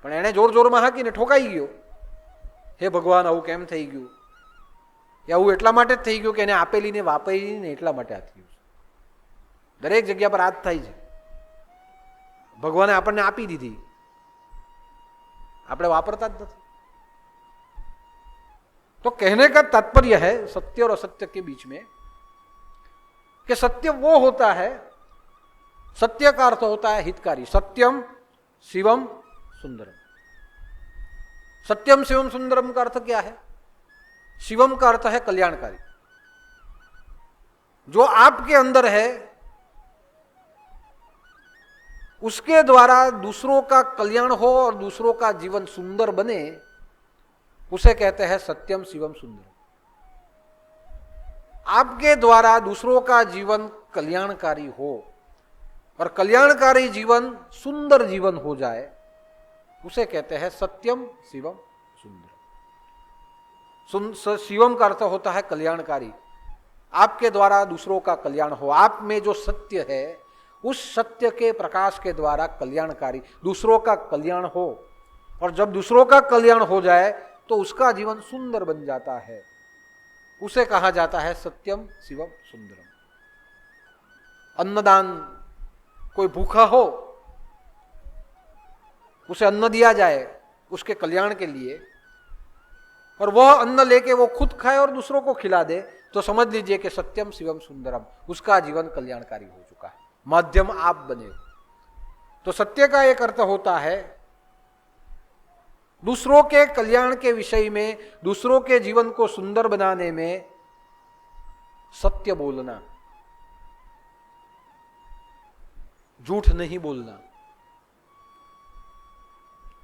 પણ એને જોર જોરમાં હાંકીને ઠોકાઈ ગયો. હે ભગવાન આવું કેમ થઈ ગયું? એ આવું એટલા માટે જ થઈ ગયું કે એને આપેલી ને વાપરી ને એટલા માટે આ થયું. દરેક જગ્યા પર આ જ થાય છે. ભગવાને આપણને આપી દીધી, આપણે વાપરતા જ નથી. तो कहने का तात्पर्य है सत्य और असत्य के बीच में कि सत्य वो होता है, सत्य का अर्थ होता है हितकारी. सत्यम शिवम सुंदरम. सत्यम शिवम सुंदरम का अर्थ क्या है? शिवम का अर्थ है कल्याणकारी. जो आपके अंदर है उसके द्वारा दूसरों का कल्याण हो और दूसरों का जीवन सुंदर बने, उसे कहते हैं सत्यम शिवम सुंदर. आपके द्वारा दूसरों का जीवन कल्याणकारी हो और कल्याणकारी जीवन सुंदर जीवन हो जाए, उसे कहते हैं सत्यम शिवम सुंदर. शिवम का अर्थ होता है कल्याणकारी. आपके द्वारा दूसरों का कल्याण हो, आप में जो सत्य है उस सत्य के प्रकाश के द्वारा कल्याणकारी दूसरों का कल्याण हो, और जब दूसरों का कल्याण हो जाए तो उसका जीवन सुंदर बन जाता है. उसे कहा जाता है सत्यम शिवम सुंदरम. अन्नदान, कोई भूखा हो उसे अन्न दिया जाए उसके कल्याण के लिए, और वह अन्न लेके वो खुद खाए और दूसरों को खिला दे, तो समझ लीजिए कि सत्यम शिवम सुंदरम, उसका जीवन कल्याणकारी हो चुका है. माध्यम आप बने. तो सत्य का एक अर्थ होता है दूसरों के कल्याण के विषय में, दूसरों के जीवन को सुंदर बनाने में सत्य बोलना, झूठ नहीं बोलना.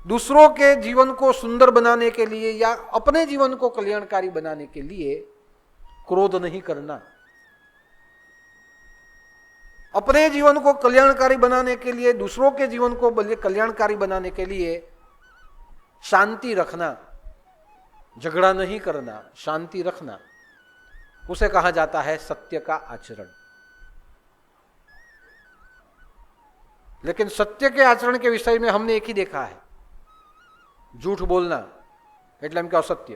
दूसरों के जीवन को सुंदर बनाने के लिए या अपने जीवन को कल्याणकारी बनाने के लिए क्रोध नहीं करना. अपने जीवन को कल्याणकारी बनाने के लिए, दूसरों के जीवन को कल्याणकारी बनाने के लिए शांति रखना, झगड़ा नहीं करना, शांति रखना. उसे कहा जाता है सत्य का आचरण। लेकिन सत्य के आचरण के विषय में हमने एक ही देखा है, झूठ बोलना એટલે એમ કે असत्य,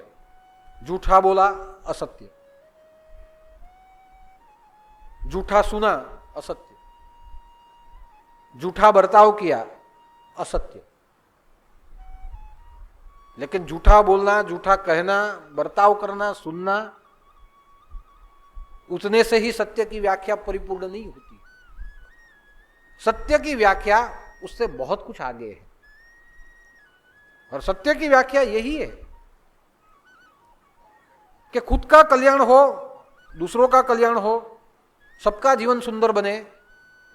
झूठा बोला असत्य, झूठा सुना असत्य, झूठा बर्ताव किया असत्य। लेकिन झूठा बोलना, झूठा कहना, बर्ताव करना, सुनना, उतने से ही सत्य की व्याख्या परिपूर्ण नहीं होती। सत्य की व्याख्या उससे बहुत कुछ आगे है, और सत्य की व्याख्या यही है कि खुद का कल्याण हो, दूसरों का कल्याण हो, सबका जीवन सुंदर बने,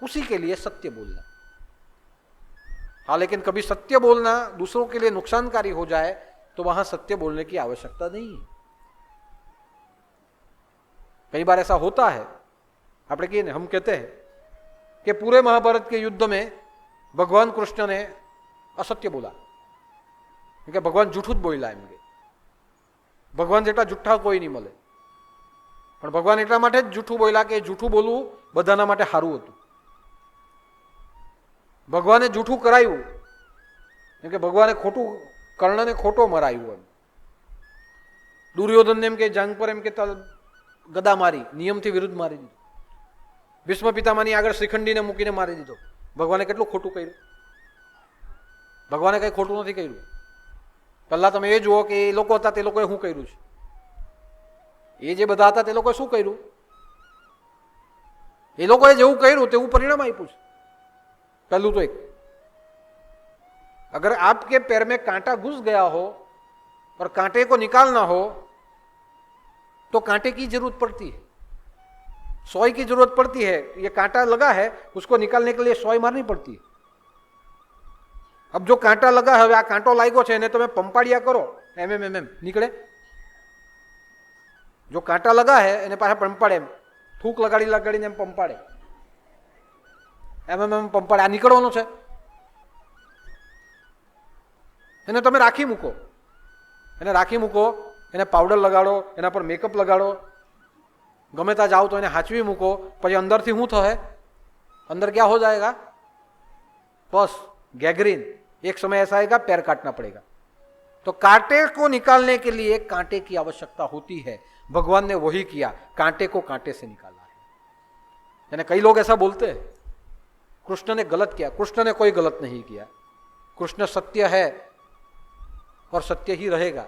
उसी के लिए सत्य बोलना। हाँ, लेकिन कभी सत्य बोलना दूसरों के लिए नुकसानकारी हो जाए तो वहां सत्य बोलने की आवश्यकता नहीं है। कई बार ऐसा होता है, आप हम कहते हैं कि पूरे महाभारत के युद्ध में भगवान कृष्ण ने असत्य बोला, क्योंकि भगवान जूठू ज बोल्या, एम के भगवान जेटला जूठा कोई नहीं मळे, पण भगवान એટલા માટે જ જૂઠું બોલ્યા કે જૂઠું બોલવું બધાના માટે સારું હતું। ભગવાને જૂઠું કરાયું, કેમ કે ભગવાને ખોટું, કર્ણને ખોટો મરાયું એમ। દુર્યોધનને એમ કે જંગ પર એમ કે ગદા મારી, નિયમથી વિરુદ્ધ મારી દીધો। ભીષ્મ પિતામહની આગળ શ્રીખંડીને મૂકીને મારી દીધો। ભગવાને કેટલું ખોટું કર્યું? ભગવાને કંઈ ખોટું નથી કર્યું। પહેલા તમે એ જુઓ કે એ લોકો હતા તે લોકોએ શું કર્યું છે, એ જે બધા હતા તે લોકોએ શું કર્યું? એ લોકોએ જેવું કર્યું તેવું પરિણામ આપ્યું છે। पहलू तो एक, अगर आपके पैर में कांटा घुस गया हो और कांटे को निकालना हो तो कांटे की जरूरत पड़ती है, सोई की जरूरत पड़ती है। ये कांटा लगा है, उसको निकालने के लिए सोई मारनी पड़ती है। अब जो कांटा लगा है, आ कांटो लागो छे ने तमे पंपाड़िया करो, एम एम एम एम निकले। जो कांटा लगा है एने पाछा पंपाड़े, थूक लगाड़ी लगाड़ी ने पंपाड़े, એમ પંપાડે, આ નીકળવાનું છે, એને તમે રાખી મૂકો, એને રાખી મૂકો, એને પાવડર લગાડો, એના પર મેકઅપ લગાડો, ગમે ત્યાં જાઓ તો એને હાચવી મૂકો, પછી અંદરથી શું થશે? अंदर क्या हो जाएगा? बस गैंग्रीन। एक समय ऐसा आएगा पैर काटना पड़ेगा। तो कांटे को निकालने के लिए कांटे की आवश्यकता होती है। भगवान ने वही किया, कांटे को कांटे से निकाला है। यानी कई लोग ऐसा बोलते हैं कृष्ण ने गलत किया। कृष्ण ने कोई गलत नहीं किया। कृष्ण सत्य है और सत्य ही रहेगा।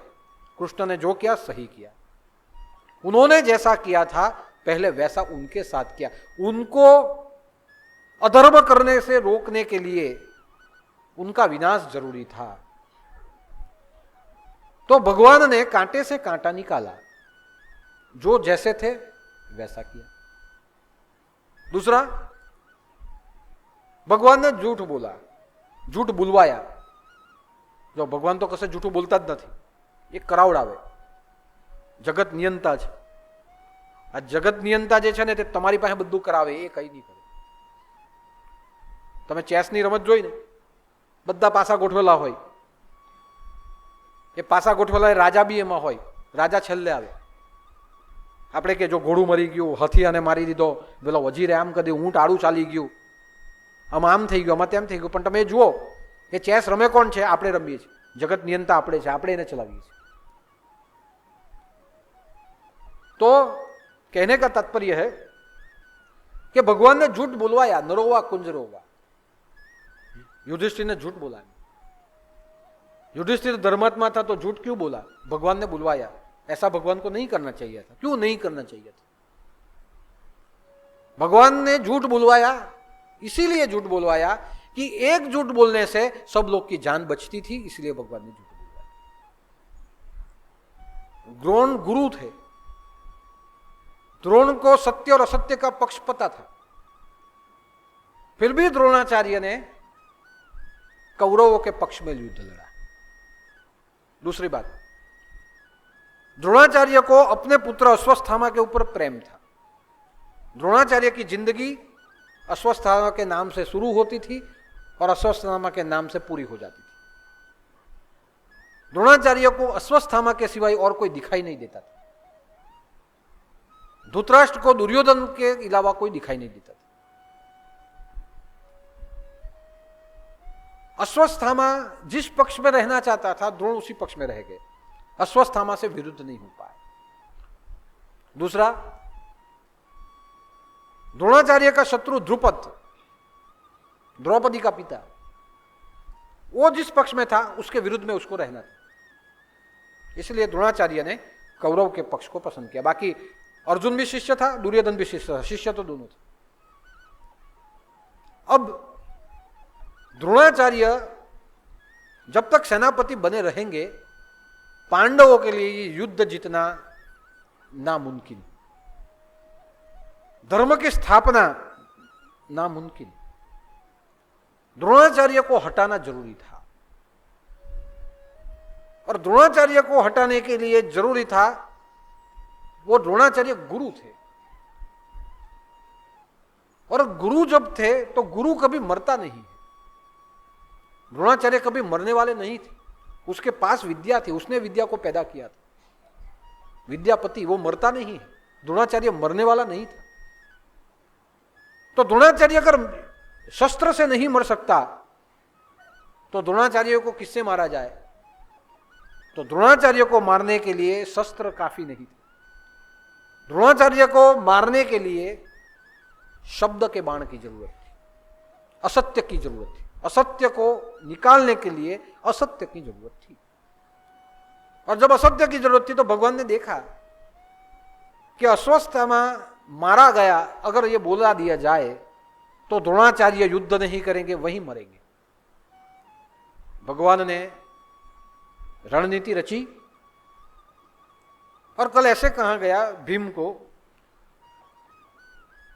कृष्ण ने जो किया सही किया। उन्होंने जैसा किया था पहले वैसा उनके साथ किया। उनको अधर्म करने से रोकने के लिए उनका विनाश जरूरी था। तो भगवान ने कांटे से कांटा निकाला, जो जैसे थे वैसा किया। दूसरा, भगवान ने झूठ बोला, झूठ बुलवाया। जो भगवान तो कसे झूठું બોલતા જ નથી, એ કરાવડાવે। જગત નિયંતા છે। આ જગત નિયંતા જે છે ને તે તમારી પાસે બધું કરાવે, એ કઈ નહીં કરે। તમે ચેસની રમત જોઈ ને, બધા પાસા ગોઠવેલા હોય, એ પાસા ગોઠવેલા રાજા બી એમાં હોય, રાજા છેલ્લે આવે। આપણે કે જો ઘોડું મરી ગયું, હથિયાને મારી દીધો, પેલો વજીરે આમ કરી, ઊંટ આડું ચાલી ગયું, આમાં આમ થઈ ગયું, આમાં તેમ થઈ ગયું। પણ તમે જુઓ એ ચેસ રમે કોણ છે? આપણે રમીએ છીએ। જગત નિયંતા આપણે છે, આપણે એને ચલાવીએ છીએ। तो कहने का तात्पर्य है कि भगवान ने झूठ बुलवाया, नरोवा कुंजरोवा। युधिष्ठिर ने झूठ बोला। युधिष्ठिर धर्मात्मा था तो झूठ क्यों बोला? भगवान ने बुलवाया। ऐसा भगवान को नहीं करना चाहिए था। क्यों नहीं करना चाहिए था? भगवान ने झूठ बुलवाया, इसीलिए झूठ बुलवाया कि एक झूठ बोलने से सब लोग की जान बचती थी, इसलिए भगवान ने झूठ बुलवाया। द्रोण गुरु थे। द्रोण को सत्य और असत्य का पक्ष पता था, फिर भी द्रोणाचार्य ने कौरवों के पक्ष में युद्ध लड़ा। दूसरी बात, द्रोणाचार्य को अपने पुत्र अश्वत्थामा के ऊपर प्रेम था। द्रोणाचार्य की जिंदगी अश्वत्थामा के नाम से शुरू होती थी और अश्वत्थामा के नाम से पूरी हो जाती थी। द्रोणाचार्य को अश्वत्थामा के सिवाय और कोई दिखाई नहीं देता था। धृतराष्ट्र को दुर्योधन के अलावा कोई दिखाई नहीं देता था। अश्वत्थामा जिस पक्ष में रहना चाहता था, द्रोण उसी पक्ष में रह गए, अश्वत्थामा से विरुद्ध नहीं हो पाए। दूसरा, द्रोणाचार्य का शत्रु द्रुपद, द्रौपदी का पिता, वो जिस पक्ष में था उसके विरुद्ध में उसको रहना था, इसलिए द्रोणाचार्य ने कौरव के पक्ष को पसंद किया। बाकी अर्जुन भी शिष्य था, दुर्योधन भी शिष्य था, शिष्य तो दोनों थे। अब द्रोणाचार्य जब तक सेनापति बने रहेंगे, पांडवों के लिए ये युद्ध जीतना नामुमकिन, धर्म की स्थापना नामुमकिन। द्रोणाचार्य को हटाना जरूरी था, और द्रोणाचार्य को हटाने के लिए जरूरी था, वो द्रोणाचार्य गुरु थे, और गुरु जब थे तो गुरु कभी मरता नहीं है। द्रोणाचार्य कभी मरने वाले नहीं थे, उसके पास विद्या थी, उसने विद्या को पैदा किया था, विद्यापति, वो मरता नहीं है। द्रोणाचार्य मरने वाला नहीं था। तो द्रोणाचार्य अगर शस्त्र से नहीं मर सकता तो द्रोणाचार्य को किससे मारा जाए? तो द्रोणाचार्य को मारने के लिए शस्त्र काफी नहीं थे। द्रोणाचार्य को मारने के लिए शब्द के बाण की जरूरत थी, असत्य की जरूरत थी, असत्य को निकालने के लिए असत्य की जरूरत थी। और जब असत्य की जरूरत थी तो भगवान ने देखा कि अश्वत्थामा मारा गया, अगर ये बोला दिया जाए तो द्रोणाचार्य युद्ध नहीं करेंगे, वहीं मरेंगे। भगवान ने रणनीति रची, और कल ऐसे कहा गया भीम को,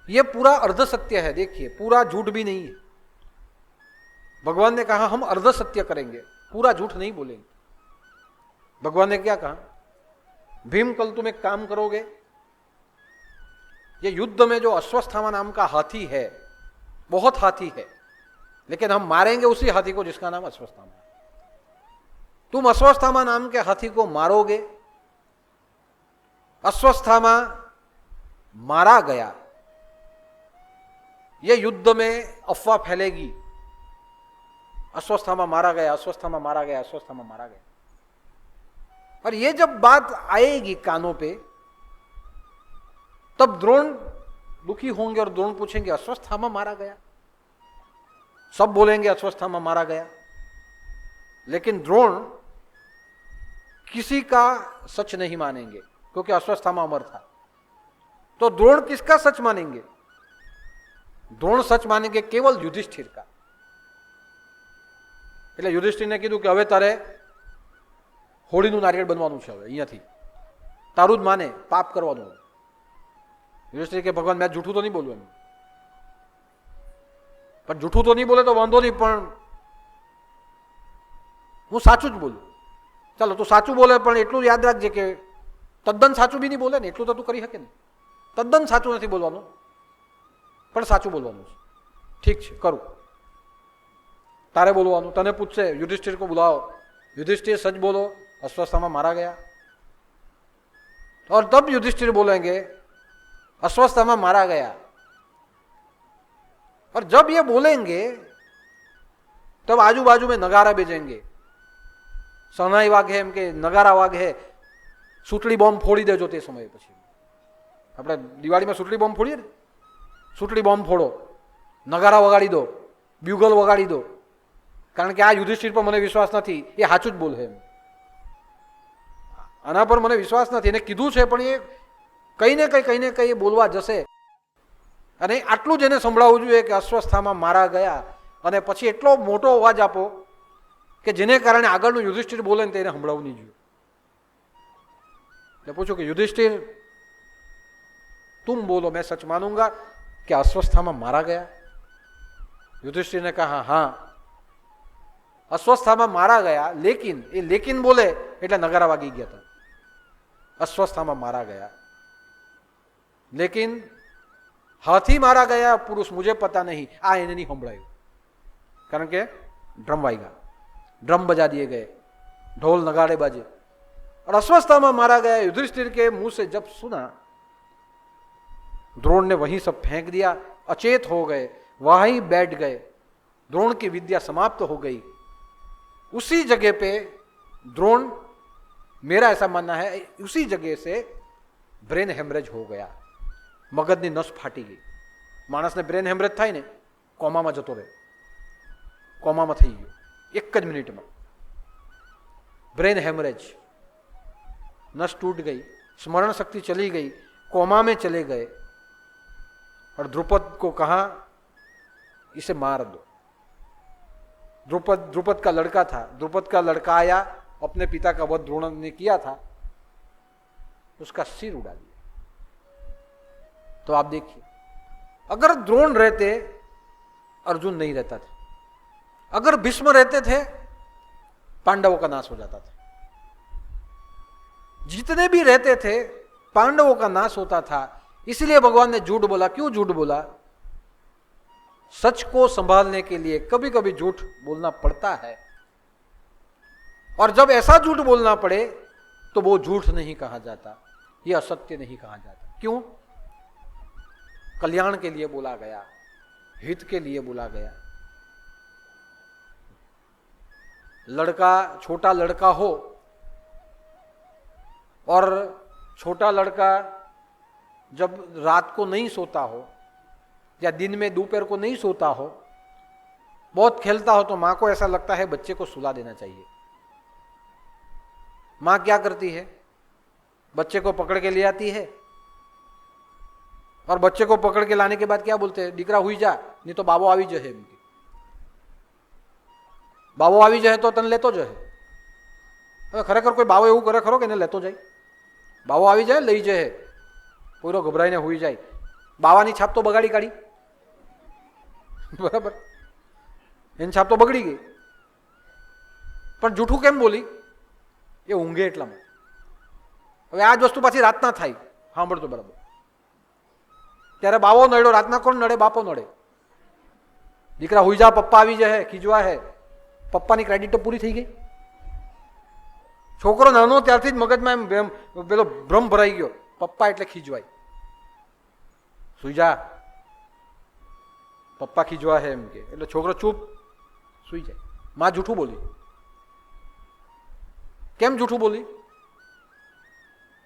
यह पूरा अर्ध सत्य है, देखिए पूरा झूठ भी नहीं है। भगवान ने कहा हम अर्ध सत्य करेंगे, पूरा झूठ नहीं बोलेंगे। भगवान ने क्या कहा? भीम कल तुम एक काम करोगे, ये युद्ध में जो अश्वत्थामा नाम का हाथी है, बहुत हाथी है, लेकिन हम मारेंगे उसी हाथी को जिसका नाम अश्वत्थामा है। तुम अश्वत्थामा नाम के हाथी को मारोगे, अश्वत्थामा मारा गया, ये युद्ध में अफवाह फैलेगी, अश्वत्थामा मारा गया, अश्वत्थामा मारा गया, अश्वत्थामा मारा गया। और ये जब बात आएगी कानों पे, तब द्रोण दुखी होंगे और द्रोण पूछेंगे अश्वत्थामा मारा गया, सब बोलेंगे अश्वत्थामा मारा गया, लेकिन द्रोण किसी का सच नहीं मानेंगे, क्योंकि अश्वत्थामा अमर था। तो द्रोण किसका सच मानेंगे? द्रोण सच मानेंगे केवल युधिष्ठिर का। એટલે યુધિષ્ઠિરને કીધું કે હવે તારે હોળીનું નારિયેળ બનવાનું છે, હવે અહીંયાથી તારું જ માને, પાપ કરવાનું। યુધિષ્ઠિર કે ભગવાન મેં જૂઠું તો નહીં બોલું, એમ પણ જૂઠું તો નહીં બોલે તો વાંધો નહીં, પણ હું સાચું જ બોલું। ચાલો તું સાચું બોલે, પણ એટલું યાદ રાખજે કે તદ્દન સાચું બી નહીં બોલે ને, એટલું તો તું કરી શકે ને। તદ્દન સાચું નથી બોલવાનું, પણ સાચું બોલવાનું છે। ઠીક છે, કરું, तारे बोलवानु। तने पूछे युधिष्ठिर को बुलाओ, युधिष्ठिर सच बोलो, अश्वत्थामा मारा गया। और तब युधिष्ठिर बोलेंगे अश्वत्थामा मारा गया। और जब ये बोलेंगे तब आजू बाजू में नगारा भेजेंगे, शहनाई वागे एम के नगारा वागे, सूटली बॉम्ब फोड़ी देजो। ते समय पछी આપણે દિવાળીમાં सूटली बॉम्ब फोड़ीए ने, सूटली बॉम्ब फोड़ो, नगारा वगाड़ी दो, ब्यूगल वगाड़ी दो, कारण के आ युधिष्ठिर पर મને વિશ્વાસ નથી, એ સાચું જ બોલે, આના પર મને વિશ્વાસ નથી, એને કીધું છે પણ એ કઈ ને કઈ બોલવા જશે। અને આટલું જ એને સંભળાવવું જોઈએ કે અશ્વત્થામા મારા ગયા, અને પછી એટલો મોટો અવાજ આપો કે જેને કારણે આગળનું યુધિષ્ઠિર બોલે ને તેને સંભળાવવું નહીં જોઈએ। એટલે પૂછો કે યુધિષ્ઠિર तुम बोलो, मैं सच मानूंगा कि अश्वत्थामा मारा गया। युधिष्ठिर ने कहा हाँ, अश्वत्थामा मारा गया, लेकिन ये लेकिन बोले એટલે નગારા વાગી ગયા હતા। अश्वत्थामा मारा गया, लेकिन हाथी मारा गया पुरुष मुझे पता नहीं, आ એને नहीं સંભળાયું, कारण के ड्रम वागा, ड्रम बजा दिए गए, ढोल नगाड़े बाजे। और अश्वत्थामा मारा गया युधिष्ठिर के मुंह से जब सुना द्रोण ने वहीं सब फेंक दिया, अचेत हो गए, वहीं बैठ गए, द्रोण की विद्या समाप्त हो गई। उसी जगह पे द्रोण, मेरा ऐसा मानना है, उसी जगह से ब्रेन हेमरेज हो गया, મગજની નસ ફાટી ગઈ। માણસને બ્રેન હેમરેજ થાય ને, કોમામાં જતો રહે, કોમામાં થઈ ગયો એક જ મિનિટમાં, ब्रेन हेमरेज, नस टूट गई, स्मरण शक्ति चली गई, कोमा में चले गए। और द्रुपद को कहा इसे मार दो। द्रुपद का लड़का था, द्रुपद का लड़का आया, अपने पिता का वध द्रोण ने किया था, उसका सिर उड़ा दिया। तो आप देखिए, अगर द्रोण रहते अर्जुन नहीं रहता था, अगर भीष्म रहते थे पांडवों का नाश हो जाता था, जितने भी रहते थे पांडवों का नाश होता था। इसलिए भगवान ने झूठ बोला। क्यों झूठ बोला? सच को संभालने के लिए कभी कभी झूठ बोलना पड़ता है, और जब ऐसा झूठ बोलना पड़े तो वो झूठ नहीं कहा जाता, ये असत्य नहीं कहा जाता। क्यों? कल्याण के लिए बोला गया, हित के लिए बोला गया। लड़का, छोटा लड़का हो और छोटा लड़का जब रात को नहीं सोता हो या दिन में दोपहर को नहीं सोता हो, बहुत खेलता हो, तो मां को ऐसा लगता है बच्चे को सुला देना चाहिए। मां क्या करती है? बच्चे को पकड़ के ले आती है, और बच्चे को पकड़ के लाने के बाद क्या बोलते हैं? दीकरा हुई जा, नहीं तो बाबो आवी जहे। बाबो आवी जहे तो तन लेतो जहे। હવે ખરેખર કોઈ બાવો એવું કરે ખરો કે એને લેતો જાય? બાવો આવી જાય લઈ જાય, પૂરો ગભરાઈને હોઈ જાય, બાવાની છાપ તો બગાડી કાઢી, બરાબર, એની છાપ તો બગડી ગઈ, પણ જૂઠું કેમ બોલી? એ ઊંઘે એટલામાં। હવે આ જ વસ્તુ પાછી રાતના થાય, સાંભળતો બરાબર, ત્યારે બાવો નડ્યો, રાતના કોણ નડે? બાપો નડે। દીકરા હુઈ જા, પપ્પા આવી જાય, ખીજવા હે, પપ્પાની ક્રેડિટ તો પૂરી થઈ ગઈ। છોકરો નાનો ત્યારથી જ મગજમાં એમ પેલો ભ્રમ ભરાઈ ગયો, પપ્પા એટલે ખીજવાય, સુઈ જા, પપ્પા ખીજવા હે એમ કે, એટલે છોકરો ચૂપ સુઈ જાય। માં જૂઠું બોલી। કેમ જૂઠું બોલી?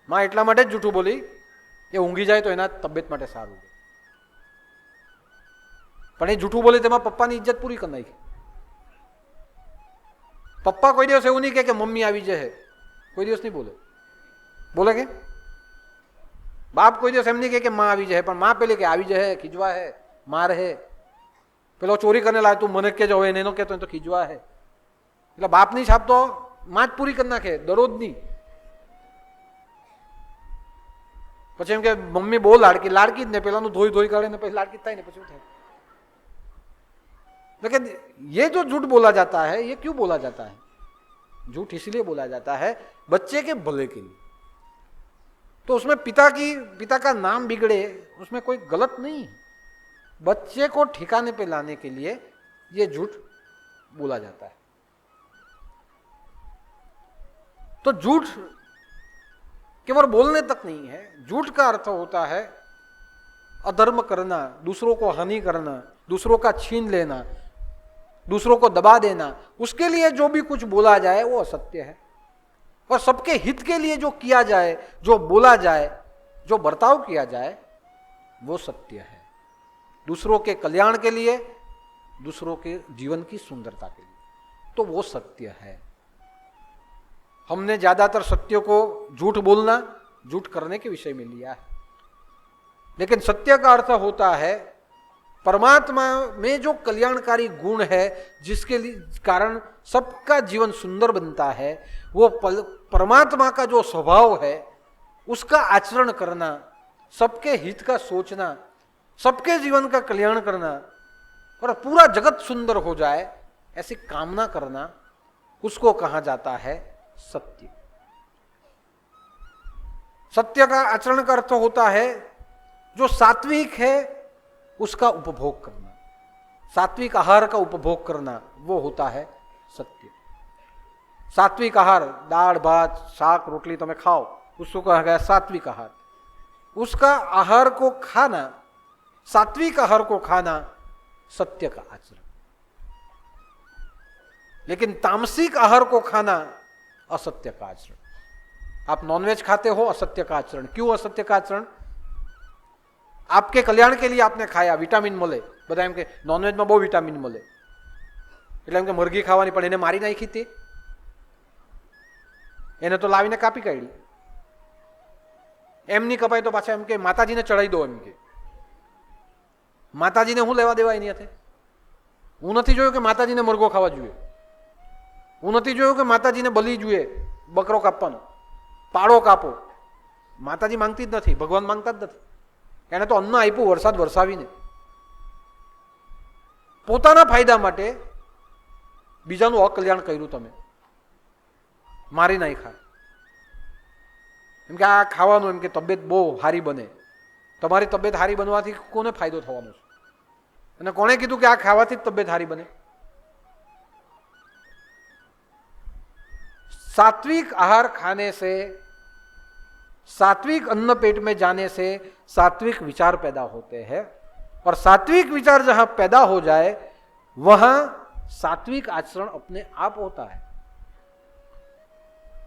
માં એટલા માટે જ જૂઠું બોલી કે ઊંઘી જાય તો એના તબિયત માટે સારું છે, પણ એ જૂઠું બોલી તેમાં પપ્પાની ઇજ્જત પૂરી કરી નાખી। પપ્પા કોઈ દિવસ એવું નહીં કે મમ્મી આવી જશે, કોઈ દિવસ નહીં બોલે। બોલે કે? બાપ કોઈ દિવસ એમ નહીં કે માં આવી જાય, પણ માં પેલી કે આવી જશે, ખીજવા હે, માર હે, પેલો ચોરી કરીને લાવે, તું મને કેજો, હવે એનો કહેતો તો ખીજવા હે। એટલે બાપની છાપ તો માં જ પૂરી કરી નાખે દરરોજની। પછી એમ કે મમ્મી બહુ લાડકી, લાડકી જ ને, પેલાનું ધોઈ ધોઈ કાઢે ને પછી લાડકી થાય ને પછી થાય। लेकिन ये जो झूठ बोला जाता है, ये क्यों बोला जाता है? झूठ इसलिए बोला जाता है बच्चे के भले के लिए। तो उसमें पिता का नाम बिगड़े, उसमें कोई गलत नहीं। बच्चे को ठिकाने पे लाने के लिए ये झूठ बोला जाता है। तो झूठ केवल बोलने तक नहीं है, झूठ का अर्थ होता है अधर्म करना, दूसरों को हानि करना, दूसरों का छीन लेना, दूसरों को दबा देना। उसके लिए जो भी कुछ बोला जाए वो असत्य है, और सबके हित के लिए जो किया जाए, जो बोला जाए, जो बर्ताव किया जाए वो सत्य है। दूसरों के कल्याण के लिए, दूसरों के जीवन की सुंदरता के लिए, तो वो सत्य है। हमने ज्यादातर सत्य को झूठ बोलना, झूठ करने के विषय में लिया है, लेकिन सत्य का अर्थ होता है परमात्मा में जो कल्याणकारी गुण है, जिसके कारण सबका जीवन सुंदर बनता है, वो परमात्मा का जो स्वभाव है उसका आचरण करना, सबके हित का सोचना, सबके जीवन का कल्याण करना, और पूरा जगत सुंदर हो जाए ऐसी कामना करना, उसको कहा जाता है सत्य। सत्य का आचरण का अर्थ होता है जो सात्विक है उसका उपभोग करना, सात्विक आहार का उपभोग करना, वो होता है सत्य। सात्विक आहार, दाल भात शाक रोटली તમે ખાઓ, उसको कहा गया सात्विक आहार। उसका आहार को खाना, सात्विक आहार को खाना सत्य का आचरण, लेकिन तामसिक आहार को खाना असत्य का आचरण। आप नॉनवेज खाते हो, असत्य का आचरण। क्यों असत्य का आचरण? आपके कल्याण के लिए आपने खाया, विटामिन મળે, બધા એમ કે નોનવેજમાં બહુ વિટામિન મળે એટલે એમ કે મરઘી ખાવાની, પણ એને મારી નાખી તે, એને તો લાવીને કાપી કાઢી, એમ નહીં કપાય તો પાછા એમ કે માતાજીને ચડાવી દો, એમ કે માતાજીને હું લેવા દેવા એની હાથે? હું નથી જોયું કે માતાજીને મરઘો ખાવા જોઈએ, હું નથી જોયું કે માતાજીને બલી જોઈએ, બકરો કાપવાનો, પાડો કાપો. માતાજી માંગતી જ નથી, ભગવાન માંગતા જ નથી. એને તો અન્ન આપ્યું વરસાદ વરસાવીને, પોતાના ફાયદા માટે બીજાનું અકલ્યાણ કર્યું, તમે મારી નાખ્યા. એમ કે આ ખાવાનું, એમ કે તબિયત બહુ સારી બને. તમારી તબિયત સારી બનવાથી કોને ફાયદો થવાનો છે? અને કોણે કીધું કે આ ખાવાથી જ તબિયત સારી બને? सात्विक आहार खाने से, सात्विक अन्न पेट में जाने से सात्विक विचार पैदा होते हैं, और सात्विक विचार जहां पैदा हो जाए वहां सात्विक आचरण अपने आप होता है.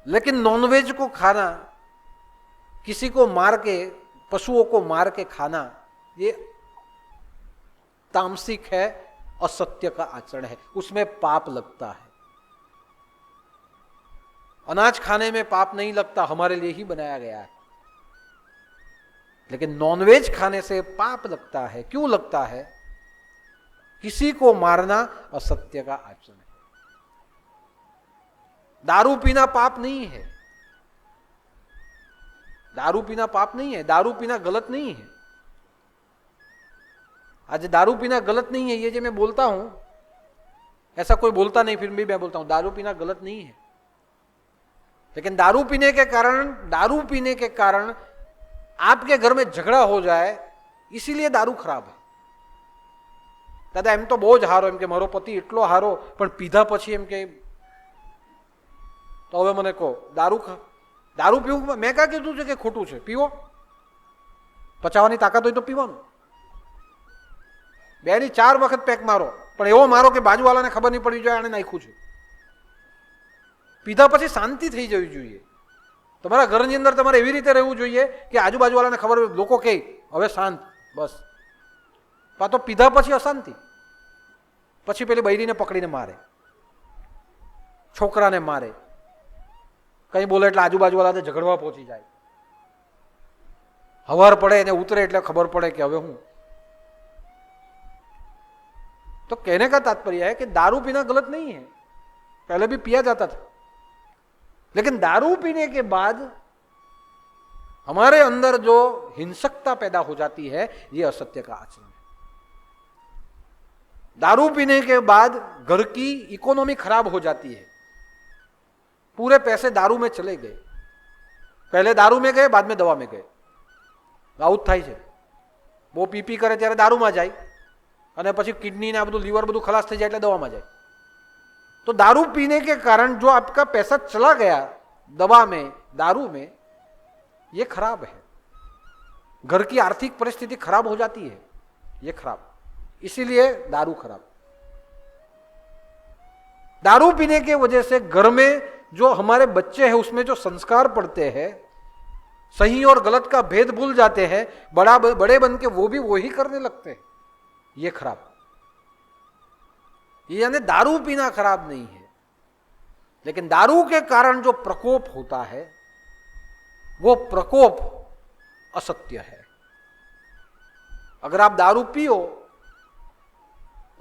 लेकिन नॉनवेज को खाना, किसी को मार के, पशुओं को मार के खाना, ये तामसिक है, असत्य का आचरण है, उसमें पाप लगता है. अनाज खाने में पाप नहीं लगता, हमारे लिए ही बनाया गया है, लेकिन नॉनवेज खाने से पाप लगता है. क्यों लगता है? किसी को मारना असत्य का आचरण है. दारू पीना पाप नहीं है, दारू पीना पाप नहीं है, दारू पीना गलत नहीं है. आज दारू पीना गलत नहीं है, ये जो मैं बोलता हूं, ऐसा कोई बोलता नहीं, फिर भी मैं बोलता हूं दारू पीना गलत नहीं है. लेकिन दारू पीने के कारण आपके घर में झगड़ा हो जाए, इसीलिए दारू खराब है. दादा एम तो बहुत हारो, एम के मारो पति एटलो हारो, पण पीधा पछी एम के तो हवे मने को दारू पीवू, मैं क्या कीधुं छे के खोटुं छे? पीवो, पचाववानी ताकत होय तो पीवानुं. 2 ની 4 વખત પેક મારો, પણ એવો મારો કે બાજુવાળાને ખબર નહીં પડવી જોઈએ આને નાખ્યું છે. પીધા પછી શાંતિ થઈ જવી જોઈએ. તમારા ઘરની અંદર તમારે એવી રીતે રહેવું જોઈએ કે આજુબાજુવાળાને ખબર, લોકો કહે હવે શાંત, બસ. તો પીધા પછી અશાંતિ, પછી પેલી બૈરીને પકડીને મારે, છોકરાને મારે, કંઈ બોલે એટલે આજુબાજુવાળાને ઝઘડવા પહોંચી જાય. હવાર પડે એને ઉતરે એટલે ખબર પડે કે હવે હું. तो कहने का तात्पर्य है कि दारू पीना गलत नहीं है, पहले भी पिया जाता था, लेकिन दारू पीने के बाद हमारे अंदर जो हिंसकता पैदा हो जाती है, ये असत्य का आचरण है. दारू पीने के बाद घर की इकोनॉमी खराब हो जाती है, पूरे पैसे दारू में चले गए. पहले दारू में गए, बाद में दवा में गए. आउट થાય છે. બહુ પી કરે ત્યારે દારૂમાં જાય, અને પછી કિડની ને આ બધું, લીવર બધું ખલાસ થઈ જાય એટલે દવામાં જાય. तो दारू पीने के कारण जो आपका पैसा चला गया दवा में, दारू में, ये खराब है. घर की आर्थिक परिस्थिति खराब हो जाती है, ये खराब. इसीलिए दारू खराब. दारू पीने के वजह से घर में जो हमारे बच्चे हैं उसमें जो संस्कार पड़ते हैं, सही और गलत का भेद भूल जाते हैं, बड़े बन के वो भी वही करने लगते हैं, ये खराब. ये यानी दारू पीना खराब नहीं है, लेकिन दारू के कारण जो प्रकोप होता है वो प्रकोप असत्य है. अगर आप दारू पियो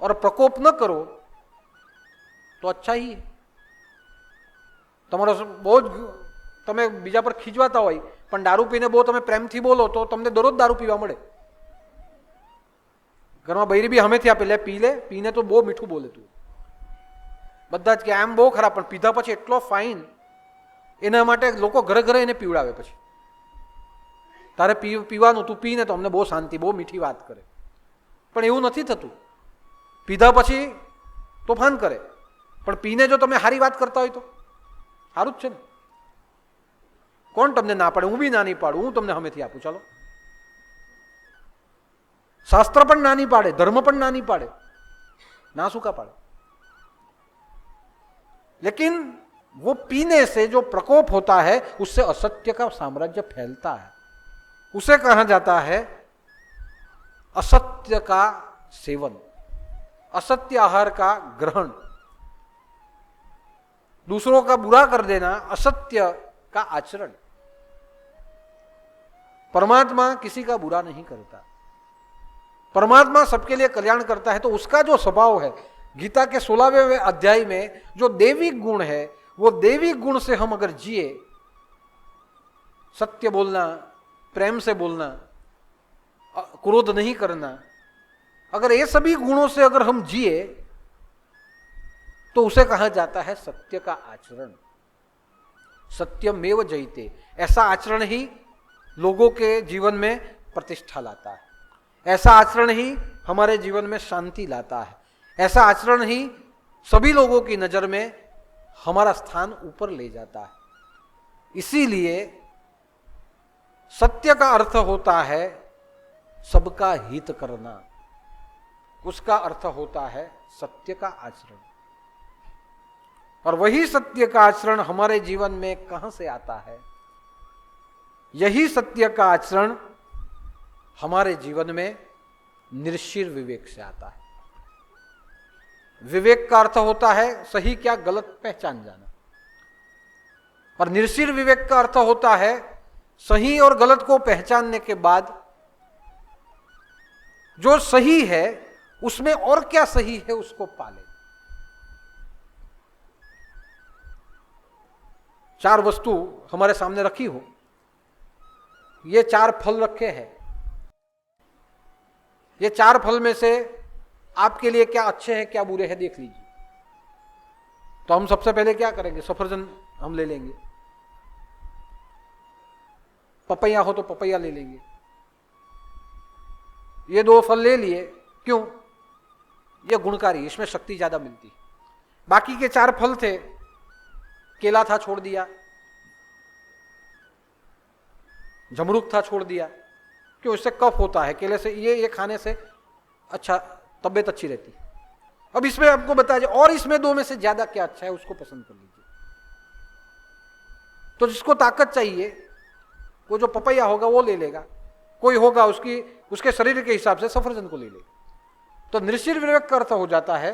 और प्रकोप न करो तो अच्छा ही है. તમારો બહુ જ તમે બીજા પર ખીજવાતા હોય, પણ દારૂ પીને બહુ તમે પ્રેમથી બોલો તો તમને દરરોજ દારૂ પીવા મળે. ઘરમાં બૈરી બી હમેથી આપે, લે પી લે, પીને તો બહુ મીઠું બોલે તું. બધા જ કે આમ બહુ ખરાબ, પણ પીધા પછી એટલો ફાઇન, એના માટે લોકો ઘરે ઘરે એને પીવડાવે. પછી તારે પીવાનું, તું પીને તો અમને બહુ શાંતિ, બહુ મીઠી વાત કરે. પણ એવું નથી થતું. પીધા પછી તોફાન કરે, પણ પીને જો તમે સારી વાત કરતા હોય તો સારું જ છે ને. કોણ તમને ના પાડે? હું બી ના નહીં પાડું, હું તમને હમેથી આપું, ચાલો શાસ્ત્ર પણ ના નહીં પાડે, ધર્મ પણ ના નહીં પાડે, ना सूखा पाड़े, लेकिन वो पीने से जो प्रकोप होता है उससे असत्य का साम्राज्य फैलता है। उसे कहा जाता है असत्य का सेवन, असत्य आहार का ग्रहण, दूसरों का बुरा कर देना, असत्य का आचरण। परमात्मा किसी का बुरा नहीं करता, परमात्मा सबके लिए कल्याण करता है। तो उसका जो स्वभाव है, गीता के 16वें अध्याय में जो दैविक गुण है, वो दैविक गुण से हम अगर जिए, सत्य बोलना, प्रेम से बोलना, क्रोध नहीं करना, अगर ये सभी गुणों से अगर हम जिए तो उसे कहा जाता है सत्य का आचरण। सत्यमेव जयते, ऐसा आचरण ही लोगों के जीवन में प्रतिष्ठा लाता है, ऐसा आचरण ही हमारे जीवन में शांति लाता है, ऐसा आचरण ही सभी लोगों की नजर में हमारा स्थान ऊपर ले जाता है। इसीलिए सत्य का अर्थ होता है सबका हित करना, उसका अर्थ होता है सत्य का आचरण। और वही सत्य का आचरण हमारे जीवन में कहां से आता है? यही सत्य का आचरण हमारे जीवन में निर्शीर विवेक से आता है। विवेक का अर्थ होता है सही क्या गलत पहचान जाना, और निर्शीर विवेक का अर्थ होता है सही और गलत को पहचानने के बाद जो सही है उसमें और क्या सही है उसको पाले। 4 वस्तु हमारे सामने रखी हो, ये 4 फल रखे हैं, ये 4 फल में से आपके लिए क्या अच्छे हैं क्या बुरे हैं देख लीजिए। तो हम सबसे पहले क्या करेंगे? सफरजन हम ले लेंगे, पपैया हो तो पपैया ले लेंगे। ये 2 फल ले लिए, क्यों? ये गुणकारी, इसमें शक्ति ज्यादा मिलती। बाकी के 4 फल थे, केला था छोड़ दिया, जमरूक था छोड़ दिया, क्यों? इससे कफ होता है, केले से ये खाने से अच्छा तबीयत अच्छी रहती। अब इसमें आपको बताया जाए और इसमें 2 में से ज्यादा क्या अच्छा है उसको पसंद कर लीजिए। तो जिसको ताकत चाहिए वो जो पपैया होगा वो ले लेगा, कोई होगा उसके शरीर के हिसाब से सफरजन को ले लेगा। तो निर्शीर विवेक का अर्थ हो जाता है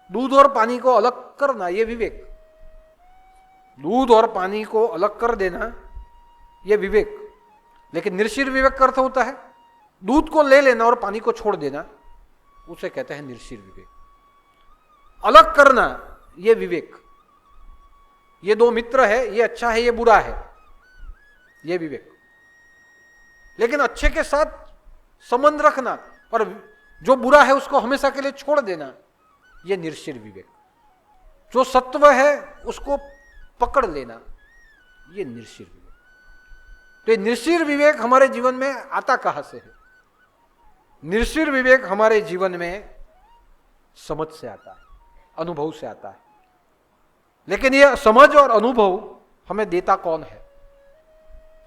दूध और पानी को अलग करना, ये विवेक। दूध और पानी को अलग कर देना, ये विवेक। लेकिन निर्शीर विवेक का अर्थ होता है दूध को ले लेना और पानी को छोड़ देना, उसे कहते हैं निर्शीर विवेक। अलग करना, ये विवेक। ये 2 मित्र है, ये अच्छा है ये बुरा है, ये विवेक। लेकिन अच्छे के साथ संबंध रखना और जो बुरा है उसको हमेशा के लिए छोड़ देना, ये निर्शीर विवेक। जो सत्व है उसको पकड़ लेना, ये निर्शीर विवेक। तो ये निर्शीर विवेक हमारे जीवन में आता कहां से है? निर्शीर विवेक हमारे जीवन में समझ से आता है, अनुभव से आता है। लेकिन ये समझ और अनुभव हमें देता कौन है?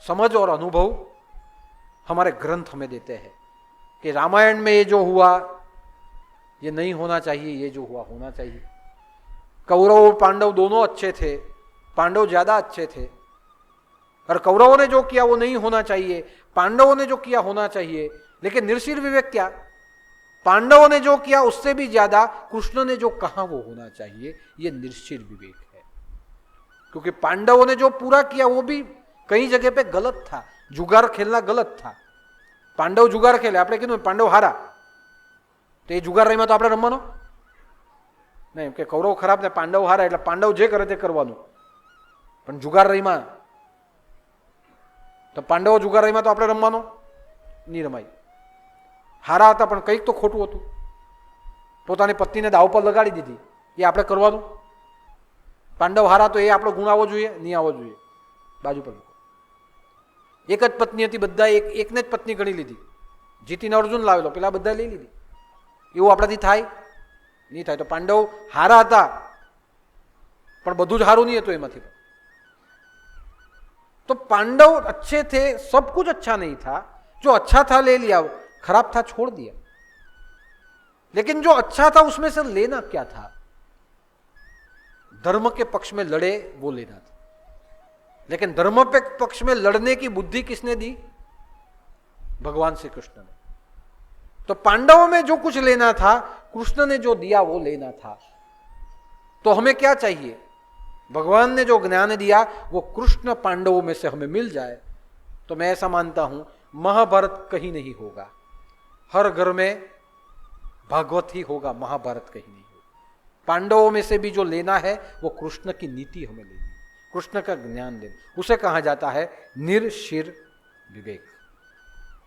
समझ और अनुभव हमारे ग्रंथ हमें देते हैं कि रामायण में ये जो हुआ ये नहीं होना चाहिए, ये जो हुआ होना चाहिए। कौरव और पांडव दोनों अच्छे थे, पांडव ज्यादा अच्छे थे, और कौरवों ने जो किया वो नहीं होना चाहिए, पांडवों ने जो किया होना चाहिए। लेकिन निर्शीर विवेक क्या? पांडवों ने जो किया उससे भी ज्यादा कृष्ण ने जो कहा वो होना चाहिए, ये निर्शीर विवेक है। क्योंकि पांडवों ने जो पूरा किया वो भी कई जगह पे गलत था, जुगार खेलना गलत था। पांडव जुगार खेले, આપણે કીધું પાંડવ હારા, તો એ જુગાર રહીમાં તો આપણે રમવાનો નહીં, કે કૌરવ ખરાબ ને પાંડવ હારા એટલે પાંડવ જે કરે તે કરવાનું। પણ જુગાર રહીમાં તો પાંડવો જુગાર રહીમાં તો આપણે રમવાનો નહીં, રમાય। હારા હતા પણ કંઈક તો ખોટું હતું, પોતાની પત્નીને દાવ પર લગાડી દીધી, એ આપણે કરવાનું। પાંડવ હારા તો એ આપણો ગુણ આવવો જોઈએ, નહીં આવવો જોઈએ। બાજુ પર એક જ પત્ની હતી, બધા એકને જ પત્ની ગણી લીધી, જીતીને અર્જુન લાવેલો, પેલા બધા લઈ લીધી। એવું આપણાથી થાય નહીં થાય। તો પાંડવ હારા હતા પણ બધું જ હારું નહીં હતું એમાંથી। तो पांडव अच्छे थे, सब कुछ अच्छा नहीं था, जो अच्छा था ले लिया, खराब था छोड़ दिया। लेकिन जो अच्छा था उसमें से लेना क्या था? धर्म के पक्ष में लड़े वो लेना था। लेकिन धर्म के पक्ष में लड़ने की बुद्धि किसने दी? भगवान श्री कृष्ण ने। तो पांडवों में जो कुछ लेना था, कृष्ण ने जो दिया वो लेना था। तो हमें क्या चाहिए? भगवान ने जो ज्ञान दिया वो कृष्ण पांडवों में से हमें मिल जाए तो मैं ऐसा मानता हूं महाभारत कहीं नहीं होगा। हर घर में भागवत ही होगा, महाभारत कहीं नहीं होगा। पांडवों में से भी जो लेना है वो कृष्ण की नीति हमें लेनी है, कृष्ण का ज्ञान लेना। उसे कहा जाता है निर्शिर विवेक।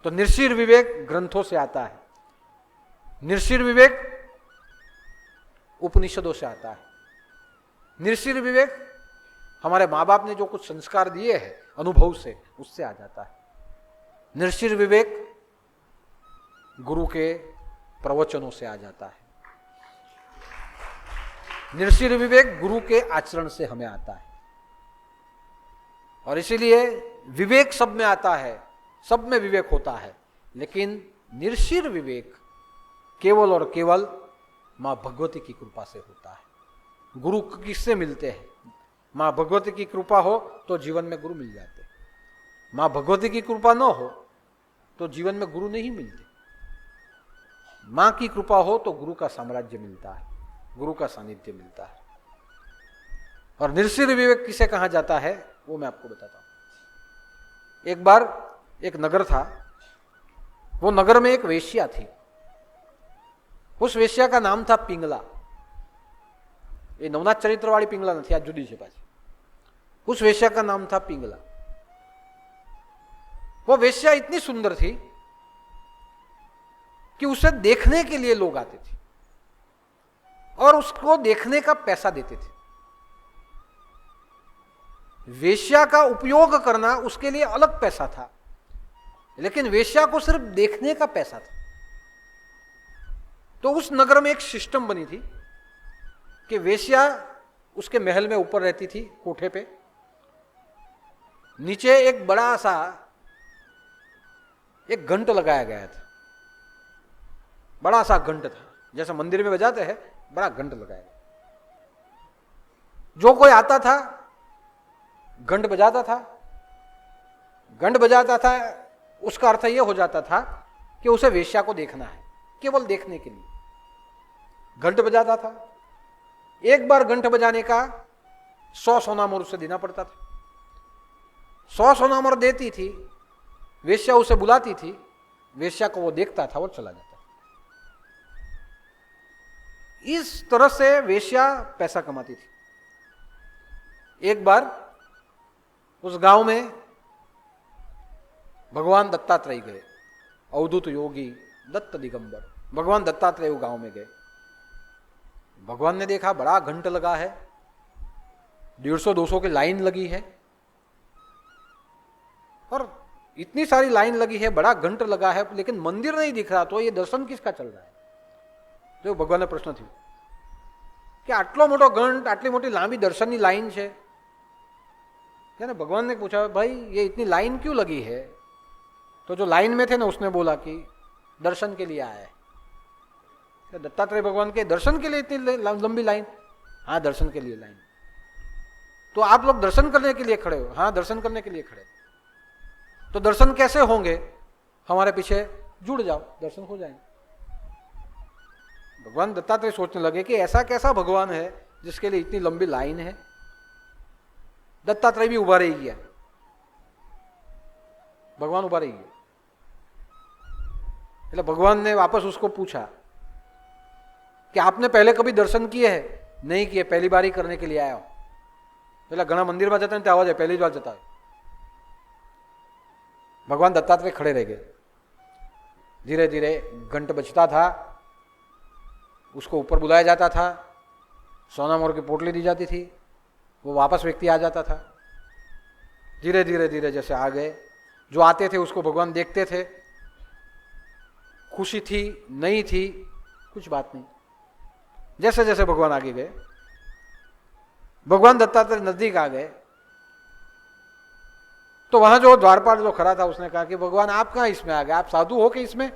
तो निर्शिर विवेक ग्रंथों से आता है, निर्शिर विवेक उपनिषदों से आता है, निर्शिर विवेक हमारे माँ बाप ने जो कुछ संस्कार दिए हैं अनुभव से, उससे आ जाता है। निर्शिर विवेक गुरु के प्रवचनों से आ जाता है। निर्शिर विवेक गुरु के आचरण से हमें आता है। और इसीलिए विवेक सब में आता है, सब में विवेक होता है, लेकिन निर्शिर विवेक केवल और केवल मां भगवती की कृपा से होता है। गुरु किससे मिलते हैं? मां भगवती की कृपा हो तो जीवन में गुरु मिल जाते हैं। मां भगवती की कृपा न हो तो जीवन में गुरु नहीं मिलते। मां की कृपा हो तो गुरु का साम्राज्य मिलता है, गुरु का सानिध्य मिलता है। और निर्शिर विवेक किसे कहा जाता है वो मैं आपको बताता हूं। एक बार एक नगर था, वो नगर में एक वेश्या थी। उस वेश्या का नाम था पिंगला। ये नवनाथ चरित्र वाली पिंगला नहीं, आज जुदी छे पाછી। उस वेश्या का नाम था पिंगला। वो वेश्या इतनी सुंदर थी कि उसे देखने के लिए लोग आते थे और उसको देखने का पैसा देते थे। वेश्या का उपयोग करना उसके लिए अलग पैसा था, लेकिन वेश्या को सिर्फ देखने का पैसा था। तो उस नगर में एक सिस्टम बनी थी कि वेश्या उसके महल में ऊपर रहती थी, कोठे पे। नीचे एक बड़ा सा एक घंट लगाया गया था, बड़ा सा घंट था, जैसा मंदिर में बजाते हैं, बड़ा घंट लगाया गया। जो कोई आता था घंट बजाता था। घंट बजाता था उसका अर्थ यह हो जाता था कि उसे वेश्या को देखना है, केवल देखने के लिए घंट बजाता था। एक बार घंट बजाने का 100 सोनामोर उसे देना पड़ता था। 100 सोनामोर देती थी, वेश्या उसे बुलाती थी, वेश्या को वो देखता था और चला जाता था। इस तरह से वेश्या पैसा कमाती थी। एक बार उस गांव में भगवान दत्तात्रेय गए, अवधूत योगी दत्त दिगंबर। भगवान दत्तात्रेय वो गांव में गए। भगवान ने देखा बड़ा घंट लगा है, 150-200 की लाइन लगी है और इतनी सारी लाइन लगी है, बड़ा घंट लगा है, लेकिन मंदिर नहीं दिख रहा। तो ये दर्शन किसका चल रहा है? तो भगवान ने प्रश्न थी कि आटलो मोटो घंट, आटली मोटी लांबी दर्शननी लाइन है। क्या भगवान ने पूछा, भाई ये इतनी लाइन क्यों लगी है? तो जो लाइन में थे ना, उसने बोला कि दर्शन के लिए आया है। दत्तात्रेय भगवान के दर्शन के लिए इतनी लंबी लाइन? हाँ, दर्शन के लिए लाइन। तो आप लोग दर्शन करने के लिए खड़े हो? हाँ, दर्शन करने के लिए खड़े। तो दर्शन कैसे होंगे? हमारे पीछे जुड़ जाओ, दर्शन हो जाएंगे। भगवान दत्तात्रेय सोचने लगे कि ऐसा कैसा भगवान है जिसके लिए इतनी लंबी लाइन है। दत्तात्रेय भी उभा रही गया, भगवान उभा रही गया। એટલે भगवान ने वापस उसको पूछा कि आपने पहले कभी दर्शन किए हैं? नहीं किए, पहली बार ही करने के लिए आया हूं। એટલે ઘણા મંદિરમાં જતા ને ત્યાં આવાજ पहली बार जता है। भगवान दत्तात्रेय खड़े रह गए। धीरे धीरे घंट बजता था, उसको ऊपर बुलाया जाता था, सोनामोर की पोटली दी जाती थी, वो वापस व्यक्ति आ जाता था। धीरे धीरे धीरे जैसे आ गए, जो आते थे उसको भगवान देखते थे। खुशी थी नहीं थी कुछ बात नहीं। जैसे जैसे भगवान आगे गए, भगवान दत्तात्रेय नजदीक आ गए, तो वहां जो द्वारपाल जो खड़ा था उसने कहा कि भगवान आप कहां इसमें आ गए? आप साधु हो कि इसमें?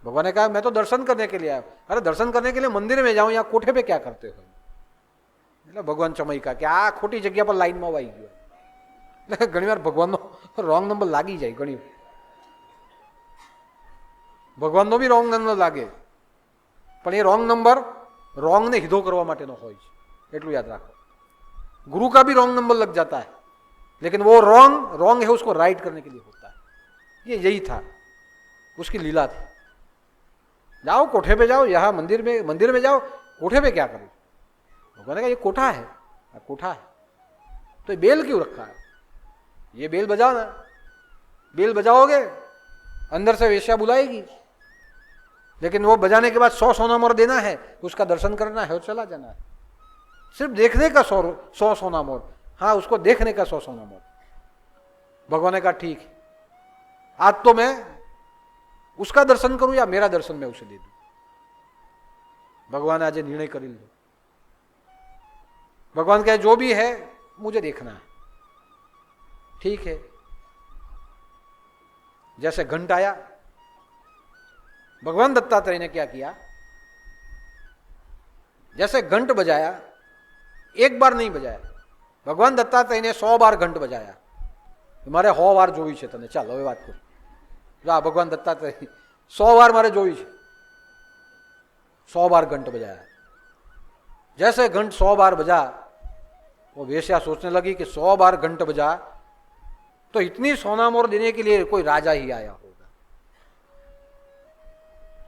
भगवान ने कहा मैं तो दर्शन करने के लिए आया। अरे दर्शन करने के लिए मंदिर में जाऊं, यहाँ कोठे पे क्या करते हो? એટલે ભગવાન ચમૈકા કે આ ખોટી જગ્યા પર લાઈનમાં આવી ગયો। એટલે ઘણીવાર ભગવાનનો રોંગ નંબર લાગી જાય, ઘણી ભગવાનનો બી રોંગ નંબર લાગે, પણ એ રોંગ નંબર રોંગને સીધો કરવા માટેનો હોય છે, એટલું યાદ રાખો। गुरु का भी रॉन्ग नंबर लग जाता है, लेकिन वो रॉन्ग है उसको राइट करने के लिए होता है। ये यही था, उसकी लीला थी। जाओ कोठे पे जाओ, यहाँ मंदिर में जाओ, कोठे पे क्या करो? भगवान ने कहा ये कोठा है, कोठा है तो ये बेल क्यों रखा है? ये बेल बजाओ ना, बेल बजाओगे अंदर से वेश्या बुलाएगी, लेकिन वो बजाने के बाद 100 सोना मोर देना है, उसका दर्शन करना है और चला जाना है। सिर्फ देखने का 100 सोना मोर, हाँ उसको देखने का 100 सोना मोर। भगवान ने कहा ठीक है, आज तो मैं उसका दर्शन करूं या मेरा दर्शन मैं उसे दे दूं। भगवान आज निर्णय कर लो। भगवान कहे जो भी है मुझे देखना है, ठीक है। जैसे घंट आया, भगवान दत्तात्रेय ने क्या किया, जैसे घंट बजाया, एक बार नहीं बजाया, भगवान दत्तात्रेय ने 100 बार घंट बजाया। मारे 100 વાર જોઈ છે તને, ચાલ હવે વાત કર। જા ભગવાન દત્તાત્રેય 100 વાર મારે જોઈ છે, 100 बार घंट बजाया। जैसे घंट 100 बार बजा, वो वेश्या सोचने लगी कि 100 बार घंट बजा तो इतनी सोना मोर देने के लिए कोई राजा ही आया होगा।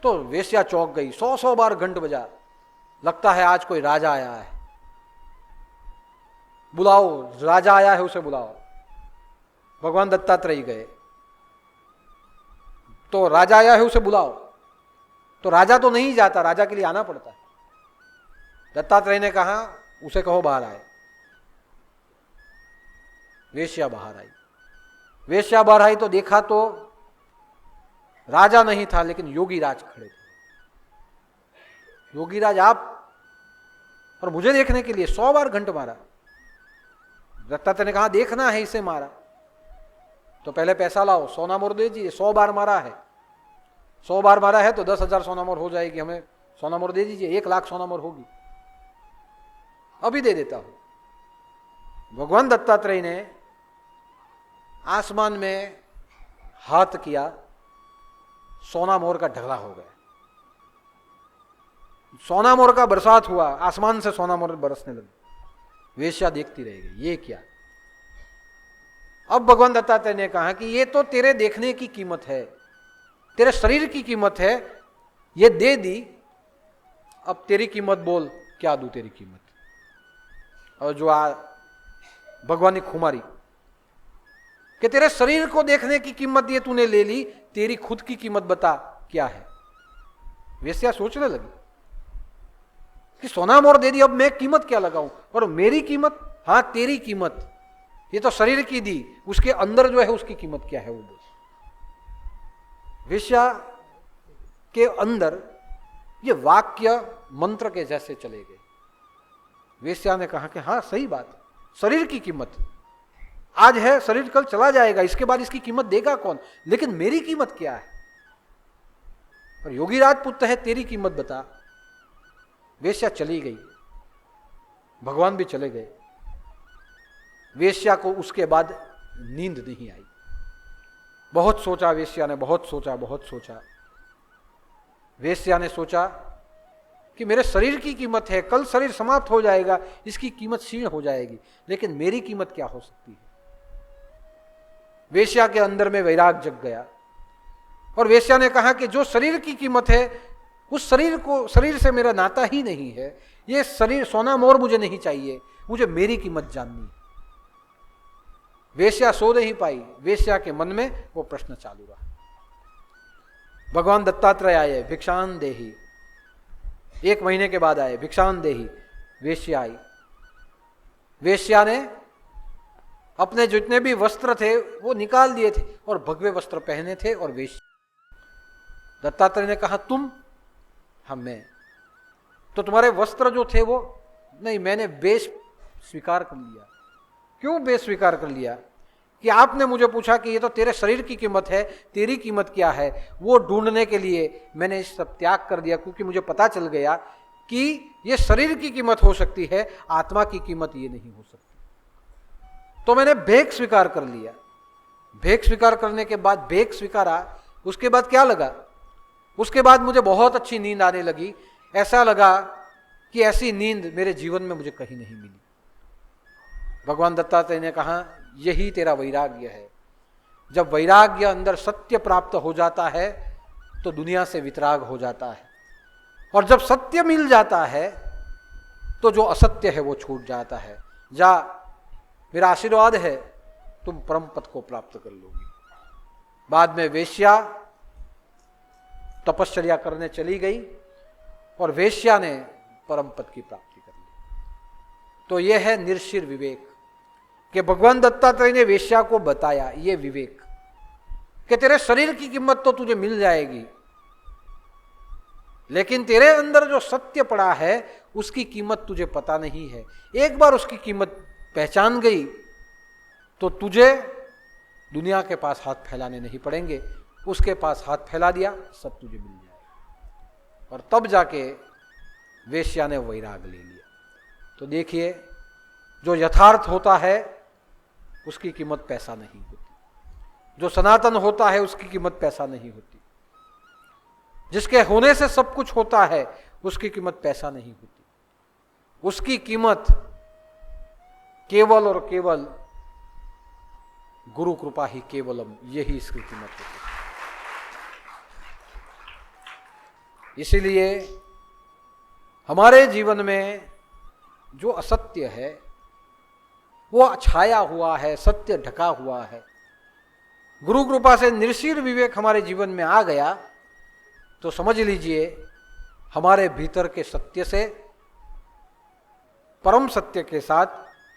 तो वेश्या चौंक गई, 100 बार घंट बजा, लगता है आज कोई राजा आया है, बुलाओ, राजा आया है उसे बुलाओ। भगवान दत्तात्रेय गए, तो राजा आया है उसे बुलाओ। तो राजा तो नहीं जाता, राजा के लिए आना पड़ता है। दत्तात्रेय ने कहा उसे कहो बाहर आए। वेश्या बाहर आई। वेश्या बाहर आई तो देखा तो राजा नहीं था, लेकिन योगीराज खड़े थे। योगीराज आप और मुझे देखने के लिए 100 बार घंट मारा। दत्तात्रेय ने कहा देखना है इसे मारा, तो पहले पैसा लाओ, सोना मोर दे दीजिए। 100 बार मारा है, 100 बार मारा है तो 10,000 सोना मोर हो जाएगी, हमें सोना मोर दे दीजिए, 1 लाख सोना मोर होगी, अभी दे देता हूं। भगवान दत्तात्रेय ने आसमान में हाथ किया, सोना मोर का ढगला हो गया, सोना मोर का बरसात हुआ, आसमान से सोना मोर बरसने लगे। वेश्या देखती रह गई, ये क्या। अब भगवान दत्तात्रेय ने कहा कि ये तो तेरे देखने की कीमत है, तेरे शरीर की कीमत है, ये दे दी, अब तेरी कीमत बोल, क्या दूं तेरी कीमत। और जो भगवान ने खुमारी कि तेरे शरीर को देखने की कीमत ये तूने ले ली, तेरी खुद की कीमत बता क्या है। वेश्या सोचने लगी कि सोना मोर दे दी, अब मैं कीमत क्या लगाऊं, और मेरी कीमत, हाँ तेरी कीमत, ये तो शरीर की दी, उसके अंदर जो है उसकी कीमत क्या है वो बोल। वेश्या के अंदर ये वाक्य मंत्र के जैसे चले गए। वेश्या ने कहा कि हाँ सही बात, शरीर की कीमत आज है, शरीर कल चला जाएगा, इसके बाद इसकी कीमत देगा कौन, लेकिन मेरी कीमत क्या है। और योगीराज पुत्र है, तेरी कीमत बता। वेश्या चली गई, भगवान भी चले गए। वेश्या को उसके बाद नींद नहीं आई। बहुत सोचा वेश्या ने, बहुत सोचा, बहुत सोचा। वेश्या ने सोचा कि मेरे शरीर की कीमत है, कल शरीर समाप्त हो जाएगा, इसकी कीमत क्षीण हो जाएगी, लेकिन मेरी कीमत क्या हो सकती है। वेश्या के अंदर में वैराग जग गया और वेश्या ने कहा कि जो शरीर की कीमत है, उस शरीर से मेरा नाता ही नहीं है, ये शरीर सोना मोर मुझे नहीं चाहिए, मुझे मेरी कीमत जाननी है। वेश्या सो नहीं पाई, वेश्या के मन में वो प्रश्न चालू रहा। भगवान दत्तात्रेय आए, भिक्षान देही। 1 महीने के बाद आए, भिक्षान देही। वेश्या आई। वेश्या ने अपने जितने भी वस्त्र थे वो निकाल दिए थे और भगवे वस्त्र पहने थे। और वेश्या, दत्तात्रेय ने कहा तुम, हम मैं, तो तुम्हारे वस्त्र जो थे वो नहीं, मैंने वेश स्वीकार कर लिया। क्यों वेश स्वीकार कर लिया कि आपने मुझे पूछा कि ये तो तेरे शरीर की कीमत है, तेरी कीमत क्या है, वो ढूंढने के लिए मैंने सब त्याग कर दिया, क्योंकि मुझे पता चल गया कि ये शरीर की कीमत हो सकती है, आत्मा की कीमत ये नहीं हो सकती। तो मैंने भेक स्वीकार कर लिया। भेक स्वीकार करने के बाद, भेक स्वीकारा, उसके बाद क्या लगा, उसके बाद मुझे बहुत अच्छी नींद आने लगी। ऐसा लगा कि ऐसी नींद मेरे जीवन में मुझे कहीं नहीं मिली। भगवान दत्तात्रेय ने कहा, यही तेरा वैराग्य है। जब वैराग्य अंदर सत्य प्राप्त हो जाता है तो दुनिया से वितराग हो जाता है, और जब सत्य मिल जाता है तो जो असत्य है वो छूट जाता है। जा, मेरा आशीर्वाद है, तुम परम पद को प्राप्त कर लोगी। बाद में वेश्या तपश्चर्या करने चली गई और वेश्या ने परम पद की प्राप्ति कर ली। तो यह है निर्शिर विवेक, कि भगवान दत्तात्रेय ने वेश्या को बताया ये विवेक, कि तेरे शरीर की कीमत तो तुझे मिल जाएगी, लेकिन तेरे अंदर जो सत्य पड़ा है उसकी कीमत तुझे पता नहीं है। एक बार उसकी कीमत पहचान गई तो तुझे दुनिया के पास हाथ फैलाने नहीं पड़ेंगे, उसके पास हाथ फैला दिया, सब तुझे मिल जाएगा। और तब जाके वेश्या ने वैराग ले लिया। तो देखिए, जो यथार्थ होता है उसकी कीमत पैसा नहीं होती, जो सनातन होता है उसकी कीमत पैसा नहीं होती, जिसके होने से सब कुछ होता है उसकी कीमत पैसा नहीं होती। उसकी कीमत केवल और केवल गुरु कृपा ही केवलम, यही इसकी कीमत होती है। इसीलिए हमारे जीवन में जो असत्य है वो छाया हुआ है, सत्य ढका हुआ है। गुरु कृपा से निर्शील विवेक हमारे जीवन में आ गया तो समझ लीजिए हमारे भीतर के सत्य से, परम सत्य के साथ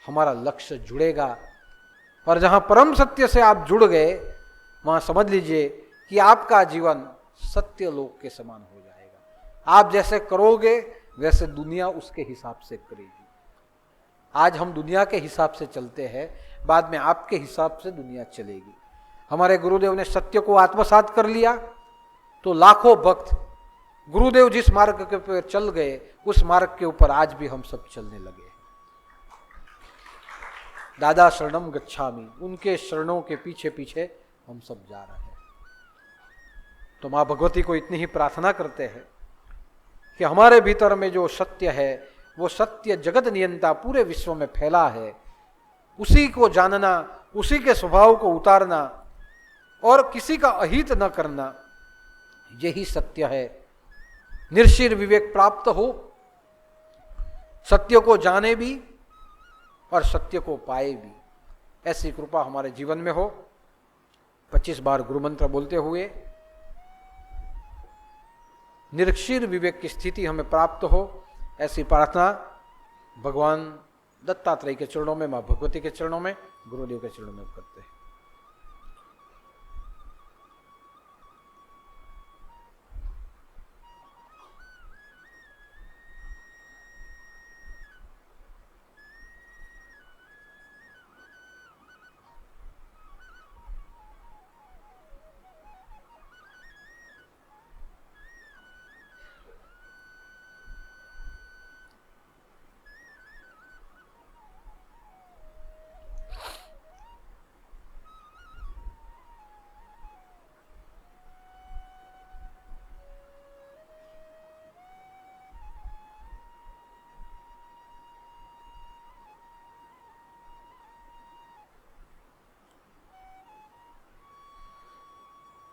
हमारा लक्ष्य जुड़ेगा। और जहां परम सत्य से आप जुड़ गए वहां समझ लीजिए कि आपका जीवन सत्य लोक के समान हो जाएगा। आप जैसे करोगे वैसे दुनिया उसके हिसाब से करेगी। आज हम दुनिया के हिसाब से चलते हैं, बाद में आपके हिसाब से दुनिया चलेगी। हमारे गुरुदेव ने सत्य को आत्मसात कर लिया तो लाखों भक्त गुरुदेव जिस मार्ग के ऊपर चल गए उस मार्ग के ऊपर आज भी हम सब चलने लगे हैं। दादा शरणम गच्छामि, उनके शरणों के पीछे पीछे हम सब जा रहे हैं। तो मां भगवती को इतनी ही प्रार्थना करते हैं कि हमारे भीतर में जो सत्य है वो सत्य जगत नियंता पूरे विश्व में फैला है, उसी को जानना, उसी के स्वभाव को उतारना और किसी का अहित न करना, यही सत्य है। निर्शील विवेक प्राप्त हो, सत्य को जाने भी और सत्य को पाए भी, ऐसी कृपा हमारे जीवन में हो। 25 बार गुरु मंत्र बोलते हुए निर्शील विवेक की स्थिति हमें प्राप्त हो, ऐसी प्रार्थना भगवान दत्तात्रेय के चरणों में, मां भगवती के चरणों में, गुरुदेव के चरणों में करते हैं।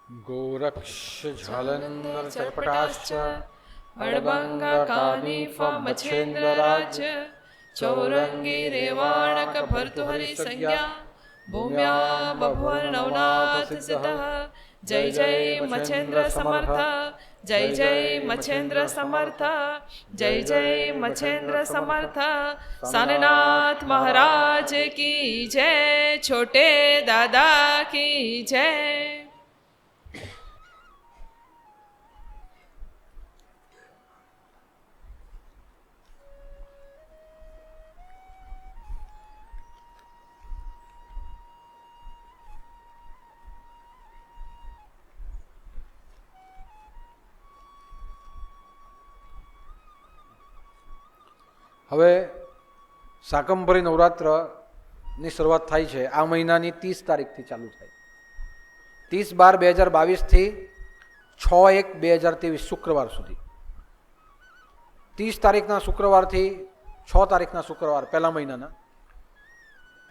गोरक्ष झलंदर चरपटाश्च मच्छेन्द्रराज चौरंगी रेवाणक भर्तुहरि संज्ञा भूम्या बभुवन नवनाथ सिद्धः। जय जय मच्छेन्द्र समर्थ, जय जय मच्छेन्द्र समर्थ, जय जय मच्छेन्द्र समर्थ। साननाथ महाराज की जय, छोटे दादा की जय। હવે શાકંભરી નવરાત્રની શરૂઆત થાય છે આ મહિનાની 30 તારીખથી ચાલુ થાય. 30/12/2022થી 6/1/2023 શુક્રવાર સુધી. 30 તારીખના શુક્રવારથી 6 તારીખના શુક્રવાર પહેલા મહિનાના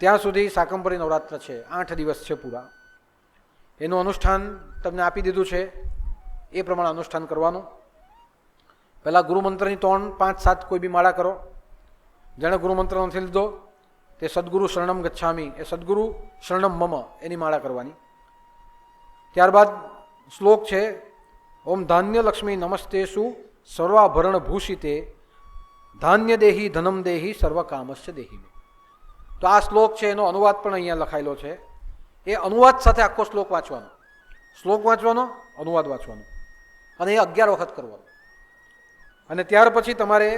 ત્યાં સુધી શાકંભરી નવરાત્ર છે. 8 દિવસ છે પૂરા. એનું અનુષ્ઠાન તમને આપી દીધું છે, એ પ્રમાણે અનુષ્ઠાન કરવાનું. પહેલાં ગુરુમંત્રની 3, 5, 7 કોઈ બી માળા કરો. જેણે ગુરુમંત્ર નથી લીધો તે સદગુરુ શરણમ ગચ્છામી, એ સદગુરુ શરણમ મમ એની માળા કરવાની. ત્યારબાદ શ્લોક છે ઓમ ધાન્ય લક્ષ્મી નમસ્તેસુ સર્વાભરણ ભૂષિતે ધાન્ય દેહી ધનમ દેહી સર્વ કામશ્ચ દેહી મે. તો આ શ્લોક છે એનો અનુવાદ પણ અહીંયા લખાયેલો છે. એ અનુવાદ સાથે આખો શ્લોક વાંચવાનો. શ્લોક વાંચવાનો, અનુવાદ વાંચવાનો અને એ 11 વખત કરવાનો. અને ત્યાર પછી તમારે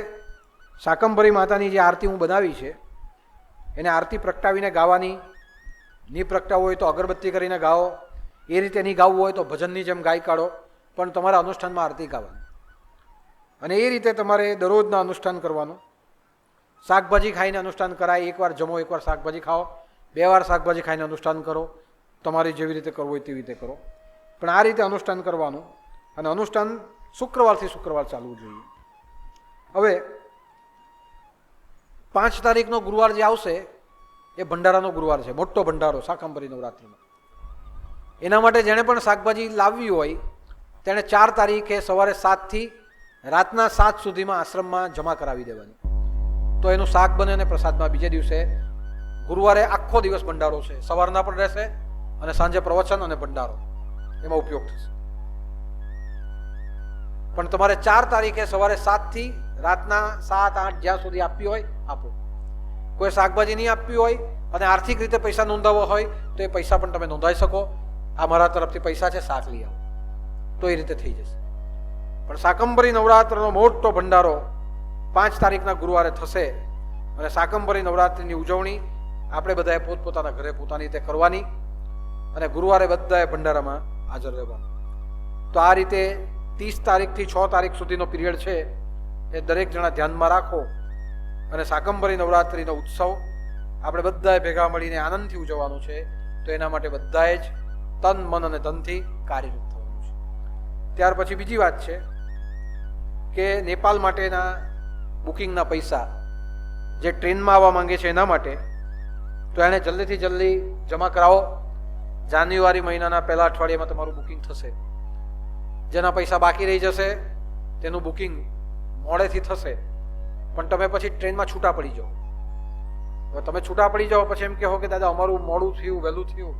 શાકંભરી માતાની જે આરતી હું બનાવી છે એને આરતી પ્રગટાવીને ગાવાની. ની પ્રગટાવવું હોય તો અગરબત્તી કરીને ગાઓ, એ રીતે નહીં ગાવું હોય તો ભજનની જેમ ગાઈ કાઢો, પણ તમારા અનુષ્ઠાનમાં આરતી ગાવાની. અને એ રીતે તમારે દરરોજના અનુષ્ઠાન કરવાનું. શાકભાજી ખાઈને અનુષ્ઠાન કરાય. એકવાર જમો, એકવાર શાકભાજી ખાઓ, 2 વાર શાકભાજી ખાઈને અનુષ્ઠાન કરો. તમારે જેવી રીતે કરવું હોય તેવી રીતે કરો, પણ આ રીતે અનુષ્ઠાન કરવાનું. અને અનુષ્ઠાન શુક્રવારથી શુક્રવાર ચાલવું જોઈએ. હવે 5 તારીખનો ગુરુવાર જે આવશે એ ભંડારાનો ગુરુવાર છે, મોટો ભંડારો શાકંભરી નવરાત્રિમાં. એના માટે જેણે પણ શાકભાજી લાવવી હોય તેણે 4 તારીખે સવારે 7થી રાતના 7 સુધીમાં આશ્રમમાં જમા કરાવી દેવાની. તો એનું શાક બને અને પ્રસાદમાં બીજે દિવસે ગુરુવારે આખો દિવસ ભંડારો છે. સવારના પણ રહેશે અને સાંજે પ્રવચન અને ભંડારો એમાં ઉપયોગ થશે. પણ તમારે 4 તારીખે સવારે 7થી રાતના 7, 8 જ્યાં સુધી આપવી હોય આપો. કોઈ શાકભાજી નહીં આપવી હોય અને આર્થિક રીતે પૈસા નોંધાવવા હોય તો એ પૈસા પણ તમે નોંધાવી શકો. આ મારા તરફથી પૈસા છે, શાક લઈ આવો, તો એ રીતે થઈ જશે. પણ શાકંભરી નવરાત્રનો મોટો ભંડારો 5 તારીખના ગુરુવારે થશે. અને શાકંભરી નવરાત્રિની ઉજવણી આપણે બધાએ પોતપોતાના ઘરે પોતાની રીતે કરવાની અને ગુરુવારે બધાએ ભંડારામાં હાજર રહેવાનું. તો આ રીતે 30 તારીખથી 6 તારીખ સુધીનો પીરિયડ છે એ દરેક જણા ધ્યાનમાં રાખો. અને શાકંભરી નવરાત્રિનો ઉત્સવ આપણે બધાએ ભેગા મળીને આનંદથી ઉજવવાનું છે. તો એના માટે બધાએ જ તન, મન અને ધનથી કાર્યરત થવાનું છે. ત્યાર પછી બીજી વાત છે કે નેપાલ માટેના બુકિંગના પૈસા જે ટ્રેનમાં આવવા માંગે છે એના માટે તો એને જલ્દીથી જલ્દી જમા કરાવો. જાન્યુઆરી મહિનાના પહેલા અઠવાડિયામાં તમારું બુકિંગ થશે. જેના પૈસા બાકી રહી જશે તેનું બુકિંગ મોડેથી થશે, પણ તમે પછી ટ્રેનમાં છૂટા પડી જાઓ. હવે તમે છૂટા પડી જાઓ પછી એમ કહો કે દાદા અમારું મોડું થયું, વહેલું થયું,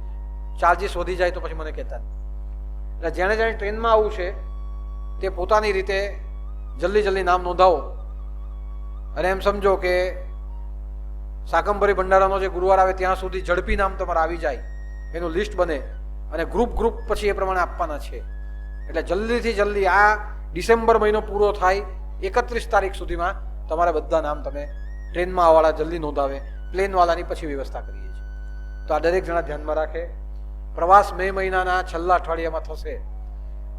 ચાર્જીસ વધી જાય તો પછી મને કહેતા નહીં. એટલે જેણે જેણે ટ્રેનમાં આવવું છે તે પોતાની રીતે જલ્દી જલ્દી નામ નોંધાવો. અને એમ સમજો કે શાકંભરી ભંડારાનો જે ગુરુવાર આવે ત્યાં સુધી ઝડપી નામ તમારે આવી જાય, એનું લિસ્ટ બને અને ગ્રુપ પછી એ પ્રમાણે આપવાના છે. એટલે જલ્દીથી જલ્દી આ ડિસેમ્બર મહિનો પૂરો થાય 31 તારીખ સુધીમાં તમારે બધા નામ તમે ટ્રેનમાં આવવાળા જલ્દી નોંધાવે. પ્લેનવાળાની પછી વ્યવસ્થા કરીએ છીએ. તો આ દરેક જણા ધ્યાનમાં રાખે. પ્રવાસ મે મહિનાના છેલ્લા અઠવાડિયામાં થશે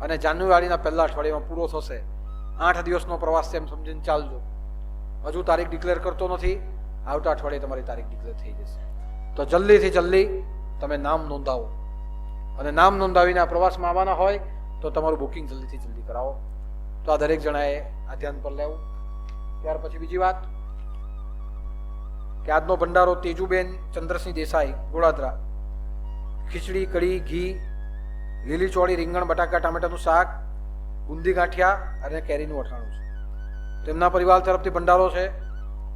અને જાન્યુઆરીના પહેલા અઠવાડિયામાં પૂરો થશે. 8 દિવસનો પ્રવાસ છે એમ સમજીને ચાલજો. હજુ તારીખ ડિક્લેર કરતો નથી, આવતા અઠવાડિયે તમારી તારીખ ડિક્લેર થઈ જશે. તો જલ્દીથી જલ્દી તમે નામ નોંધાવો. અને નામ નોંધાવીને આ પ્રવાસમાં આવવાના હોય તો તમારું બુકિંગ જલ્દીથી જલ્દી કરાવો. તો આ દરેક જણાએ આ ધ્યાન પર લેવું. ત્યાર પછી બીજી વાત કે આજનો ભંડારો તેજુબેન ચંદ્રસિંહ દેસાઈ, ગોળાદરા. ખીચડી, કઢી, ઘી, લીલી ચોળી, રીંગણ, બટાકા, ટામેટાનું શાક, બુંદી ગાંઠિયા અને કેરીનું અઠાણું છે. તેમના પરિવાર તરફથી ભંડારો છે.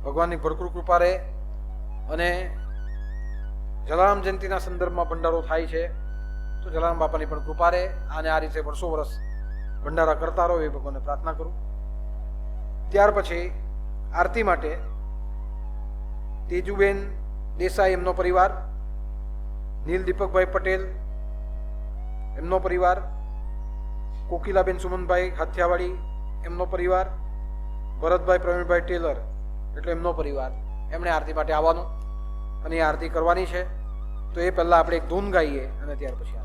ભગવાનની ભરપૂર કૃપા રહે. અને જલારામ જયંતિના સંદર્ભમાં ભંડારો થાય છે તો જલારામ બાપાની પણ કૃપા રહે. અને આ રીતે વર્ષો વર્ષ ભંડારા કરતા રહો એ ભગવાનને પ્રાર્થના કરું. ત્યાર પછી આરતી માટે તેજુબેન દેસાઈ એમનો પરિવાર, નીલ દીપકભાઈ પટેલ એમનો પરિવાર, કોકિલાબેન સુમનભાઈ હાથિયાવાડી એમનો પરિવાર, ભરતભાઈ પ્રવીણભાઈ ટેલર એટલે એમનો પરિવાર, એમણે આરતી માટે આવવાનું અને એ આરતી કરવાની છે. તો એ પહેલા આપણે એક ધૂન ગાઈએ અને ત્યાર પછી